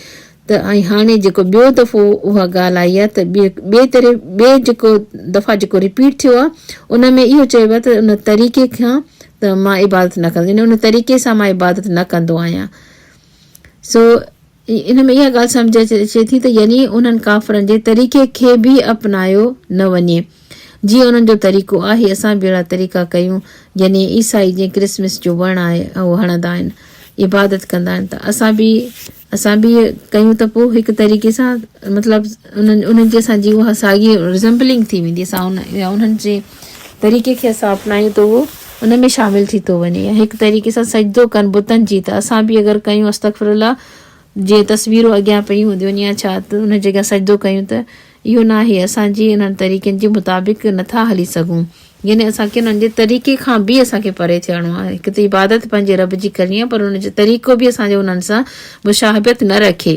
त ऐं हाणे जेको ॿियो दफ़ो उहा ॻाल्हि आई आहे त ॿिए जेको दफ़ा जेको रिपीट थियो आहे, उन में इहो चयो आहे त उन तरीक़े खां त मां इबादत न कंदो, यानी उन तरीक़े सां मां इबादत न कंदो आहियां। सो इन में इहा ॻाल्हि सम्झ अचे थी त यानी उन्हनि काफ़िरनि जे तरीक़े खे बि अपनायो न वञे, जीअं उन्हनि जो तरीक़ो आहे असां बि अहिड़ा तरीक़ा कयूं। यानी ईसाई जीअं क्रिसमस जो वणु आहे उहो हणंदा आहिनि, इबादत कंदा आहिनि, त असां बि कयूं त पोइ हिकु तरीक़े सां मतिलबु उन्हनि जी असांजी उहा साॻी रिज़म्बलिंग थी वेंदी। असां उन्हनि जे तरीक़े खे असां अपनायूं त उहो उन में शामिलु थी थो वञे। हिकु तरीक़े सां सजदो कनि बुतनि जी, त असां बि अगरि कयूं अस्तगफिरुल्लाह जीअं तस्वीरूं अॻियां पयूं हूंदियूं आहिनि या छा, त उन जॻह सजदो कयूं, त इहो न आहे। असांजी इन्हनि तरीक़नि जे मुताबिक़ नथा हली सघूं, यानी असांखे उन्हनि जे तरीक़े खां बि असांखे परे थियणो आहे। हिकु त इबादत पंहिंजे रब जी करणी आहे, पर उन जो तरीक़ो बि असांजो उन्हनि सां मुशाहबत न रखे।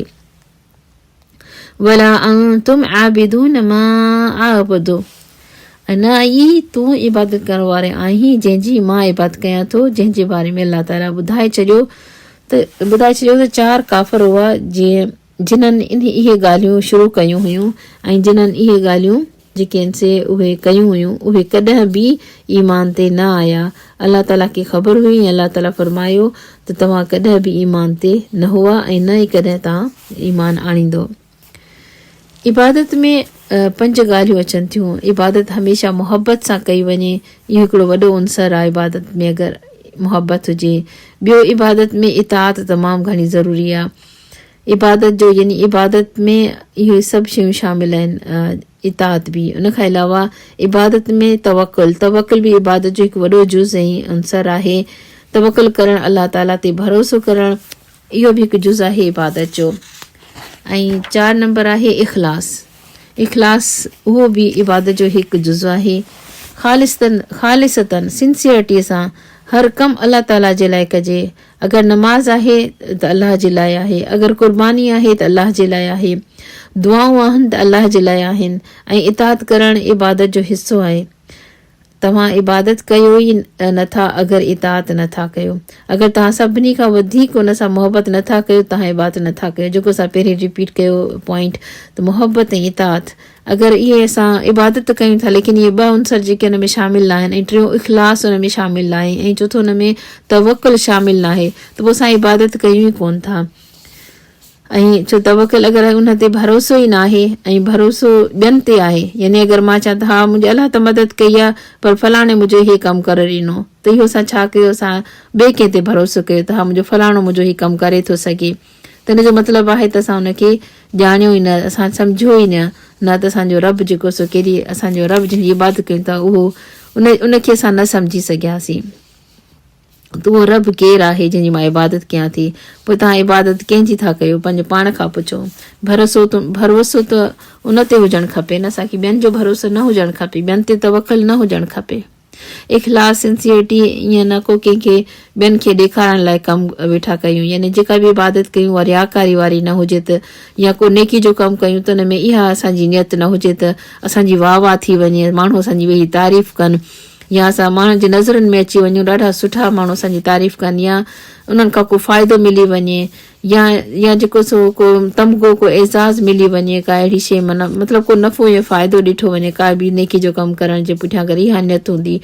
वला अंतुम आबिदून मा अअबुदु, न ई तूं इबादत करण वारे आहीं जंहिंजी मां इबादत कयां थो, जंहिंजे बारे में अलाह ताला ॿुधाए छॾियो त 4 काफ़िर हुआ जिन्हनि इहे ॻाल्हियूं शुरू कयूं हुयूं, ऐं जिन्हनि इहे ॻाल्हियूं जेके आहिनि से उहे कयूं हुयूं, उहे कॾहिं बि ईमान ते न आया। अलाह ताला खे ख़बर हुई, अलाह ताला फरमायो त तव्हां कॾहिं बि ईमान ते न हुआ ऐं न ई कॾहिं तव्हां ईमान आणींदो। इबादत में 5 ॻाल्हियूं अचनि थियूं। इबादत हमेशह मुहबत सां कई वञे, इहो हिकिड़ो वॾो अंसर आहे इबादत में, अगरि मुहबत हुजे। ॿियो, इबादत में इताअत तमामु घणी ज़रूरी आहे। इबादत जो यानी इबादत में इहे सभु शयूं शामिल आहिनि, इताअत बि। उन खां अलावा इबादत में तवक्कुल बि इबादत जो हिकु वॾो जुज़ ऐं अंसर आहे। तवक्कुल करणु, अलाह ताला ते भरोसो करणु, इहो बि हिकु जुज़ आहे इबादत जो। ऐं 4 नंबर आहे इख़लास, उहो बि इबादत जो हिकु जुज़ आहे। ख़ालिसतन सिंसियरिटीअ सां हर कमु अलाह ताला जे लाइ कजे। अगरि नमाज़ आहे त अलाह जे लाइ आहे, अगरि कुर्बानी आहे त अलाह जे लाइ आहे, दुआऊं आहिनि त अलाह जे लाइ आहिनि, ऐं इताअत करणु इबादत जो हिसो आहे। तव्हां इबादत कयो ई नथा अगरि इताअत नथा कयो। अगरि तव्हां सभिनी खां वधीक उन सां मुहबत नथा कयो, तव्हां इबादत नथा कयो। जेको असां पहिरीं रिपीट कयो पॉइंट, त मुहबत ऐं इताअत, अगरि इहे असां इबादत कयूं था लेकिन इहे 2 अंसर जेके हुन में शामिल न आहिनि, ऐं 3 इख़लास हुन में शामिल न आहे, ऐं 4 हुन में तवक्कुल शामिल न आहे, त पोइ असां इबादत कयूं ई कोन था। ऐं छो तवक्कुल अगरि उन ते भरोसो ई न आहे, ऐं भरोसो ॿियनि ते आहे, यानी अगरि मां चवां त हा मुंहिंजे अलाह त मदद कई आहे, पर फलाणे मुंहिंजो इहे कमु करे ॾिनो, त इहो असां छा कयो, असां ॿिए कंहिं ते भरोसो कयो त हा मुंहिंजो फलाणो मुंहिंजो हीउ कमु करे थो सघे। त हिन जो मतिलबु आहे त असां हुनखे ॼाणियो ई न, असां सम्झो ई न त असांजो रब जेको सो केॾी असांजो रब जंहिंजी इबादत कयूं था उनखे असां न सम्झी सघियासीं। त उहो रब केरु आहे जंहिंजी मां इबादत कयां थी। पोइ तव्हां इबादत कंहिंजी था कयो, पंहिंजे पाण खां पुछो। भरोसो त उन ते हुजणु खपे न, असांखे ॿियनि जो भरोसो न हुजणु खपे, ॿियनि ते तवक्कुल न हुजणु खपे। इख़लास सिंसियरिटी, ईअं न को कंहिंखे ॿियनि खे ॾेखारण लाइ कमु वेठा कयूं, यानी जेका बि इबादत कयूं उहा रियाकारी वारी न हुजे त, या को नेकी जो कमु कयूं त हुन में इहा असांजी नियत न हुजे त असांजी वाह थी वञे, माण्हू असांजी वेही तारीफ़ कनि, या असां माण्हुनि जी नज़रुनि में अची वञूं, ॾाढा सुठा माण्हू असांजी तारीफ़ कनि, या उन्हनि खां को फ़ाइदो मिली वञे, या जेको सो को तमगो को एज़ाज़ मिली वञे, का अहिड़ी शइ मतिलबु को नफ़ो या फ़ाइदो ॾिठो वञे, का बि नेकी जो कमु करण जे पुठियां अगरि इहा नियत हूंदी,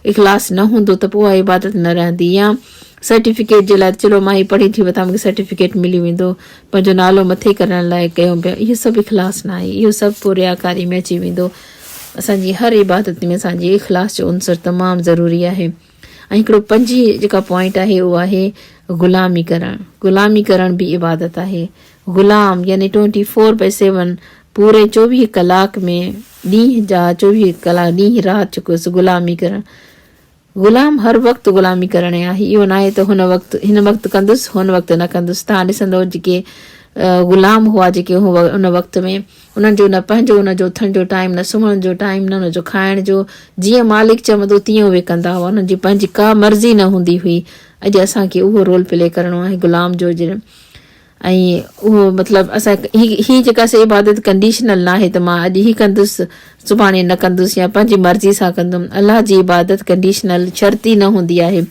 इख़लास न हूंदो त पोइ उहा इबादत न रहंदी। या सर्टिफिकेट जे लाइ, चलो मां हीअ पढ़ी थी वठां, मूंखे सर्टिफिकेट मिली वेंदो, पंहिंजो नालो मथे करण लाइ कयूं पिया, इहो सभु इख़लास न आहे, इहो सभु पोइ रियाकारी में अची वेंदो। असांजी हर इबादत में असांजी इख़लास जो अंसर तमामु ज़रूरी आहे। ऐं हिकिड़ो 5 जेका पॉइंट आहे उहो आहे ग़ुलामी करण बि इबादत आहे। ग़ुलाम यानी 24/7 पूरे 24 कलाक में, ॾींहं जा 24 कलाक, ॾींहुं राति जेको ग़ुलामी करणु, ग़ुलाम हर वक़्तु ग़ुलामी करण आहे। इहो न आहे त हिन वक़्तु कंदुसि, हुन वक़्तु न कंदुसि। तव्हां ॾिसंदव जेके ग़ुलाम हुआ जेके उन वक़्त में, उन्हनि जो न पंहिंजो उनजो उथण जो टाइम, न सुम्हण जो टाइम, न उनजो खाइण जो, जीअं मालिक चवंदो तीअं उहे कंदा हुआ, उन्हनि जी पंहिंजी का मर्ज़ी न हूंदी हुई। अॼु असांखे उहो रोल प्ले करिणो आहे ग़ुलाम जो। ऐं उहो मतिलबु असां ही जेका से इबादत कंडीशनल न आहे त मां अॼु ही कंदुसि सुभाणे न कंदुसि, या पंहिंजी मर्ज़ी सां कंदुमि। अलाह जी इबादत कंडीशनल शर्ती न हूंदी आहे।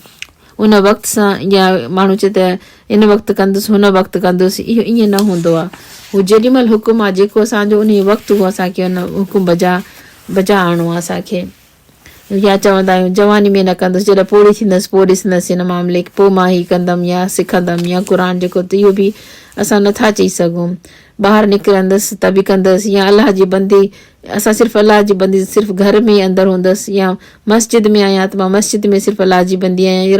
उन वक़्त सां, या माण्हू चए त इन वक़्तु कंदुसि, हुन वक़्तु कंदुसि, इहो ईअं न हूंदो आहे। उहो जेॾीमहिल हुकुम आहे जेको असांजो उन वक़्तु उहो असांखे उन हुकुम बजा आणो आहे असांखे। या चवंदा आहियूं जवानी में न कंदुसि, जॾहिं पोड़ी थींदसि पोइ ॾिसंदसि हिन मामले पोइ मां ही कंदमि या सिखंदमि, या क़ुर जेको, त इहो बि असां नथा चई सघूं। ॿाहिरि निकिरंदसि त बि कंदसि, या अलाह जी बंदी, असां सिर्फ़ु अलाह जी बंदी सिर्फ़ु घर में ई अंदरि हूंदसि, या मस्जिद में आहियां त मां मस्जिद में सिर्फ़ु अलाह जी बंदी आहियां, या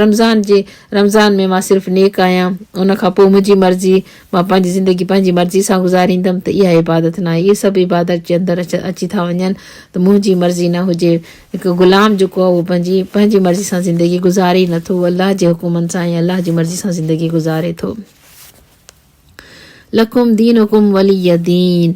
रमज़ान में मां सिर्फ़ु नेक आहियां, उन खां पोइ मुंहिंजी मर्ज़ी, मां पंहिंजी ज़िंदगी पंहिंजी मर्ज़ी सां गुज़ारींदमि, त इहा इबादत न आहे। इहे सभु इबादत जे अंदरि अची था वञनि त मुंहिंजी मर्ज़ी न हुजे। हिकु ग़ुलाम जेको आहे उहो पंहिंजी मर्ज़ी सां ज़िंदगी गुज़ारे ई नथो, अलाह जे हुकुमनि सां या अलाह जी मर्ज़ी सां ज़िंदगी गुज़ारे थो। लकुम दीनुकुम वलिय दीन,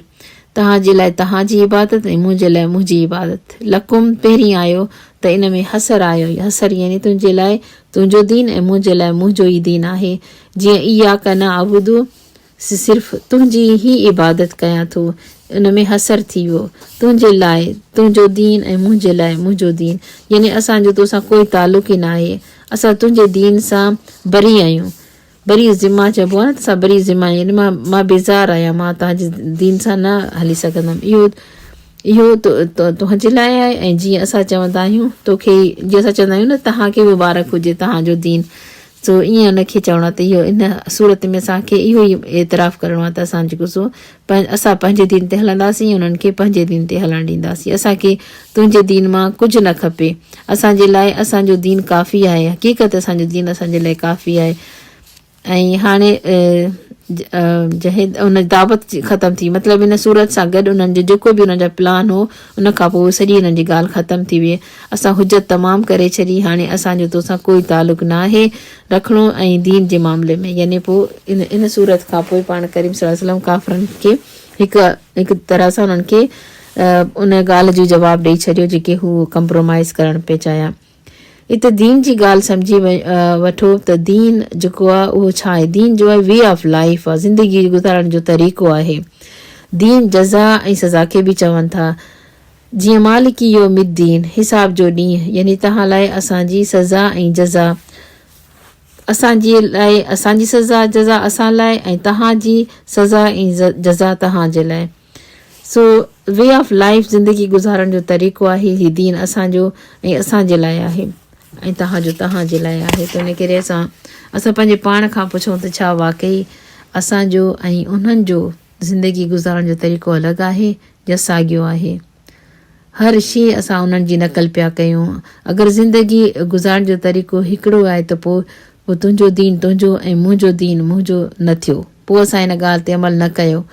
तव्हांजे लाइ तव्हांजी इबादत ऐं मुंहिंजे लाइ मुंहिंजी इबादत। लकुम पहिरीं आयो त इन में हसर आयो, हसर यानी तुंहिंजे लाइ तुंहिंजो दीन ऐं मुंहिंजे लाइ मुंहिंजो ई दीन आहे। जीअं इया कना आबुदु, सिर्फ़ु तुंहिंजी ई इबादत कयां थो, इन में हसर थी वियो। तुंहिंजे लाइ तुंहिंजो दीन ऐं मुंहिंजे लाइ मुंहिंजो दीन, यानी असांजो तोसां कोई तालुक़ ई न आहे। असां तुंहिंजे दीन सां बरी आहियूं। बरी ज़िमा चइबो आहे न, असां बरी ज़िमा, यानी मां बेज़ार आहियां, मां तव्हांजे दीन सां न हली सघंदमि। इहो तुंहिंजे लाइ आहे। ऐं जीअं असां चवंदा आहियूं तोखे, जीअं असां चवंदा आहियूं न तव्हांखे मुबारक हुजे तव्हांजो दीन, सो ईअं उनखे चवणो आहे। त इहो इन सूरत में असांखे इहो ई एतिराफ़ करिणो आहे त असां जेको असां पंहिंजे दीन ते हलंदासीं, उन्हनि खे पंहिंजे दीन ते हलणु ॾींदासीं। असांखे तुंहिंजे दीन मां कुझु न खपे, असांजे लाइ असांजो दीन काफ़ी आहे। हक़ीक़त असांजो दीन असांजे लाइ काफ़ी आहे। ऐं हाणे जंहिं उन दावत ख़तमु थी, मतिलबु इन सूरत सां गॾु उन्हनि जो जेको बि उन्हनि जा प्लान हो, उन खां पोइ सॼी हिननि जी ॻाल्हि ख़तमु थी वई। असां हुजत तमामु करे छॾी, हाणे असांजो तोसां कोई तालुक़ न आहे रखिणो ऐं दीन जे मामले में। यानी पोइ इन सूरत खां पोइ पाण करीम सल्लल्लाहु अलैहि वसल्लम काफ़िरनि खे हिकु तरह सां उन्हनि खे उन ॻाल्हि जो जवाबु ॾेई छॾियो जेके हू कंप्रोमाइज़ करणु पिया चाहिया। हिते दीन जी ॻाल्हि सम्झी वठो त दीन जेको आहे उहो छा आहे। दीन जो आहे वे ऑफ लाइफ आहे, ज़िंदगी गुज़ारण जो तरीक़ो आहे। दीन जज़ा ऐं सज़ा खे बि चवनि था। जीअं मालिकी यौमिद्दीन, हिसाब जो ॾींहुं, यानी तव्हां लाइ असांजी सज़ा ऐं जज़ा, असांजे लाइ असांजी सज़ा जज़ा असां लाइ ऐं तव्हांजी सज़ा ऐं जज़ा तव्हांजे लाइ। सो वे ऑफ लाइफ, ज़िंदगी गुज़ारण जो तरीक़ो आहे। हीउ दीन असांजो ऐं असांजे लाइ आहे ऐं तव्हांजे लाइ आहे। त इन करे असां पंहिंजे पाण खां पुछूं त छा वाक़ई असांजो ऐं उन्हनि जो ज़िंदगी गुज़ारण जो तरीक़ो अलॻि आहे या साॻियो आहे। हर शइ असां उन्हनि जी नक़ल पिया कयूं। अगरि ज़िंदगी गुज़ारण जो तरीक़ो हिकिड़ो आहे त पोइ तुंहिंजो दीन तुंहिंजो ऐं मुंहिंजो दीन मुंहिंजो न थियो, पोइ असां हिन ॻाल्हि ते अमल न कयो।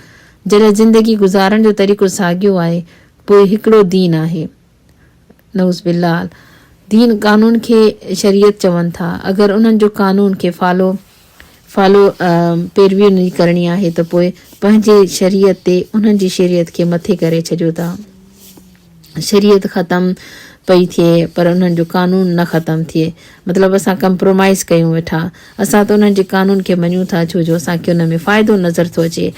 जॾहिं ज़िंदगी गुज़ारण जो तरीक़ो साॻियो आहे, पोइ हिकिड़ो दीन आहे। नऊज़ बिल्लाह, दीन कानून खे शरीयत चवनि था। अगरि उन्हनि जो कानून खे फॉलो पैरवी उन जी करणी आहे त पोइ पंहिंजे शरीयत ते उन्हनि जी शरीयत खे मथे करे छॾियो था। शरीयत ख़तमु पई थिए पर उन्हनि जो कानून न ख़तमु थिए, मतिलबु असां कंप्रोमाइज़ कयूं वेठा। असां त उन्हनि जे कानून खे मञूं था छो जो असांखे उन में फ़ाइदो नज़र थो अचे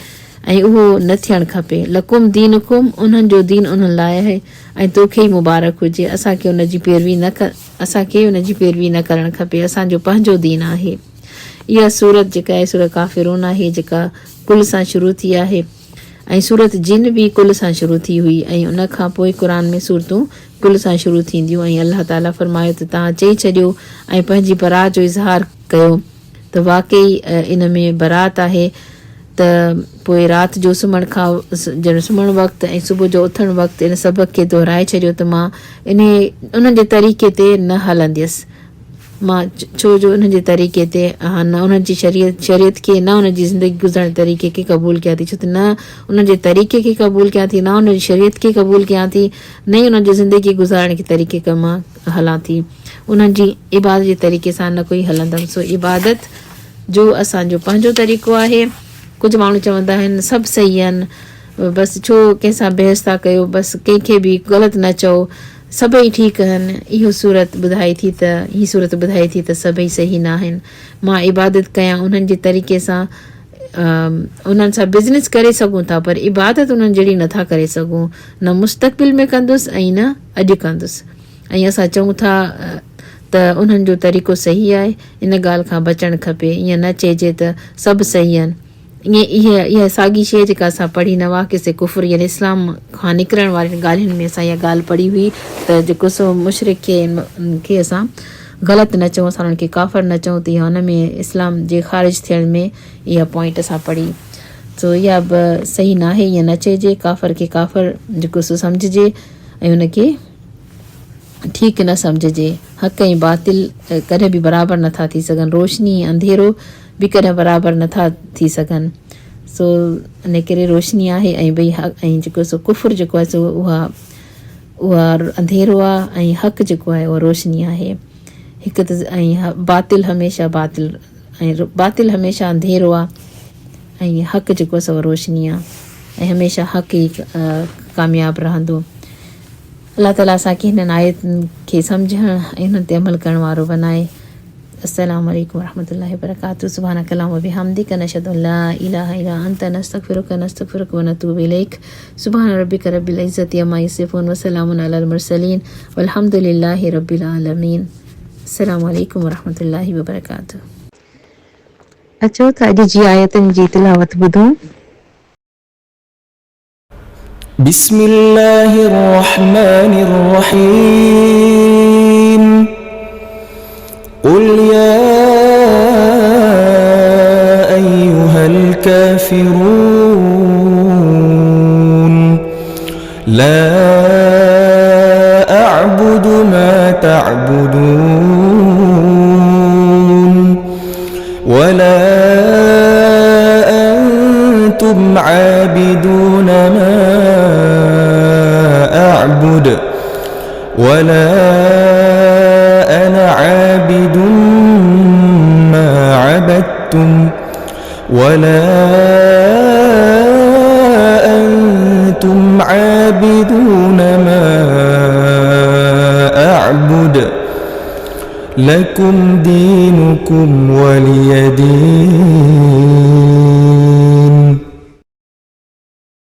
ऐं उहो न थियणु खपे। लकुम दीनुकुम, उन्हनि जो दीन उन्हनि लाइ आहे ऐं तोखे ई मुबारक हुजे। असांखे उनजी पैरवी न करणु खपे। असांजो पंहिंजो दीन आहे। इहा सूरत जेका आहे सूरत काफ़िरून आहे, जेका कुल सां शुरू थी आहे ऐं सूरत जिन बि कुल सां शुरू थी हुई ऐं उन खां पोइ क़ुर में सूरतूं कुल सां शुरू थींदियूं। ऐं अलाह ताला फरमायो त तव्हां चई छॾियो ऐं पंहिंजी बरात जो इज़हार कयो त वाक़ई इन में बरात आहे। त पोइ राति जो सुम्हण खां जॾहिं सुम्हणु वक़्तु ऐं सुबुह जो उथणु वक़्तु इन सबक़ खे दोहिराए छॾियो त मां उन्हनि जे तरीक़े ते न हलंदसि। मां छो जो उन्हनि जे तरीक़े ते न उन्हनि जी शरीयत खे, न उन्हनि जी ज़िंदगी गुज़ारण तरीक़े खे क़बूल कयां थी, छो त न उन्हनि जे तरीक़े खे क़बूल कयां थी, न उन्हनि जी शरीयत खे क़बूल कयां थी, न ई उन्हनि जी ज़िंदगी गुज़ारण के तरीक़े खां मां हलां थी। उन्हनि जी इबादत जे तरीक़े सां न कोई हलंदमि। सो इबादत जो असांजो पंहिंजो तरीक़ो आहे। कुझु माण्हू चवंदा आहिनि सभु सही आहिनि, बसि छो कंहिंसां बहस था कयो, बसि कंहिंखे बि ग़लति न चओ, सभई ठीकु आहिनि। हीअ सूरत ॿुधाए थी त सभई सही न आहिनि। मां इबादत कयां उन्हनि जे तरीक़े सां, उन्हनि सां बिज़नेस करे सघूं था पर इबादत उन्हनि जहिड़ी नथा करे सघूं, न मुस्तक़बिल में कंदुसि ऐं न अॼु कंदुसि। ऐं असां चऊं था त उन्हनि जो तरीक़ो सही आहे, इन ॻाल्हि खां बचणु खपे। ईअं न चइजे त सभु सही आहिनि। ईअं इहा साॻी शइ जेका असां पढ़ी न वाक़िस कुफर यानी इस्लाम खां निकिरण वारनि ॻाल्हियुनि में असां इहा ॻाल्हि पढ़ी हुई त जेको सो मुशरिक खे असां ग़लति न चऊं, असां उन्हनि खे काफ़िर न चऊं, त इहा हुन में इस्लाम जे ख़ारिज थियण में इहा पॉइंट असां पढ़ी। सो इहा बि सही न आहे। ईअं न चइजे काफ़िर खे काफ़िर जेको सो सम्झिजे ऐं हुनखे ठीकु न सम्झिजे। हक़ ऐं बातिल कॾहिं बि बराबरि नथा थी सघनि, रोशनी अंधेरो बि कॾहिं बराबरि नथा थी सघनि। सो इन करे रोशनी आहे ऐं भई ऐं जेको सो कुफुर जेको आहे सो उहा अंधेरो आहे ऐं हक़ जेको आहे उहा रोशनी आहे। हिकु त ऐं बातिल हमेशह अंधेरो आहे ऐं हक़ जेको आहे सो रोशनी आहे ऐं हमेशह हक़ ई कामयाबु रहंदो। अल्लाह ताला असांखे हिननि आयतुनि खे सम्झणु ऐं हुननि ते अमल करण वारो बनाए। अस्सलामु अलैकुम वरहमतुल्लाहि वबरकातुहू। सुब्हानक अल्लाहुम्मा व बिहम्दिक नशहदु अन ला इलाहा इल्ला अंत नस्तगफिरुक व नतूबु इलैक। सुब्हान रब्बिक रब्बिल इज्जति अम्मा यसिफून व सलामुन अलल मुरसलीन वल्हम्दुलिल्लाहि रब्बिल आलमीन। अस्सलामु अलैकुम वरहमतुल्लाहि वबरकातुहू। अचो त अॼु जी आयतुनि जी तिलावत ॿुधो। बिस्मिल्लाहिर रहमानिर रहीम। क़ुल या अय्युहल काफ़िरून ला अअबुदु मा तअबुदून वला अंतुम आबिदून मा अअबुद वला अना आबिदुम मा अबदतुम वला अंतुम आबिदून मा अअबुद लकुम दीनुकुम वलिय दीन।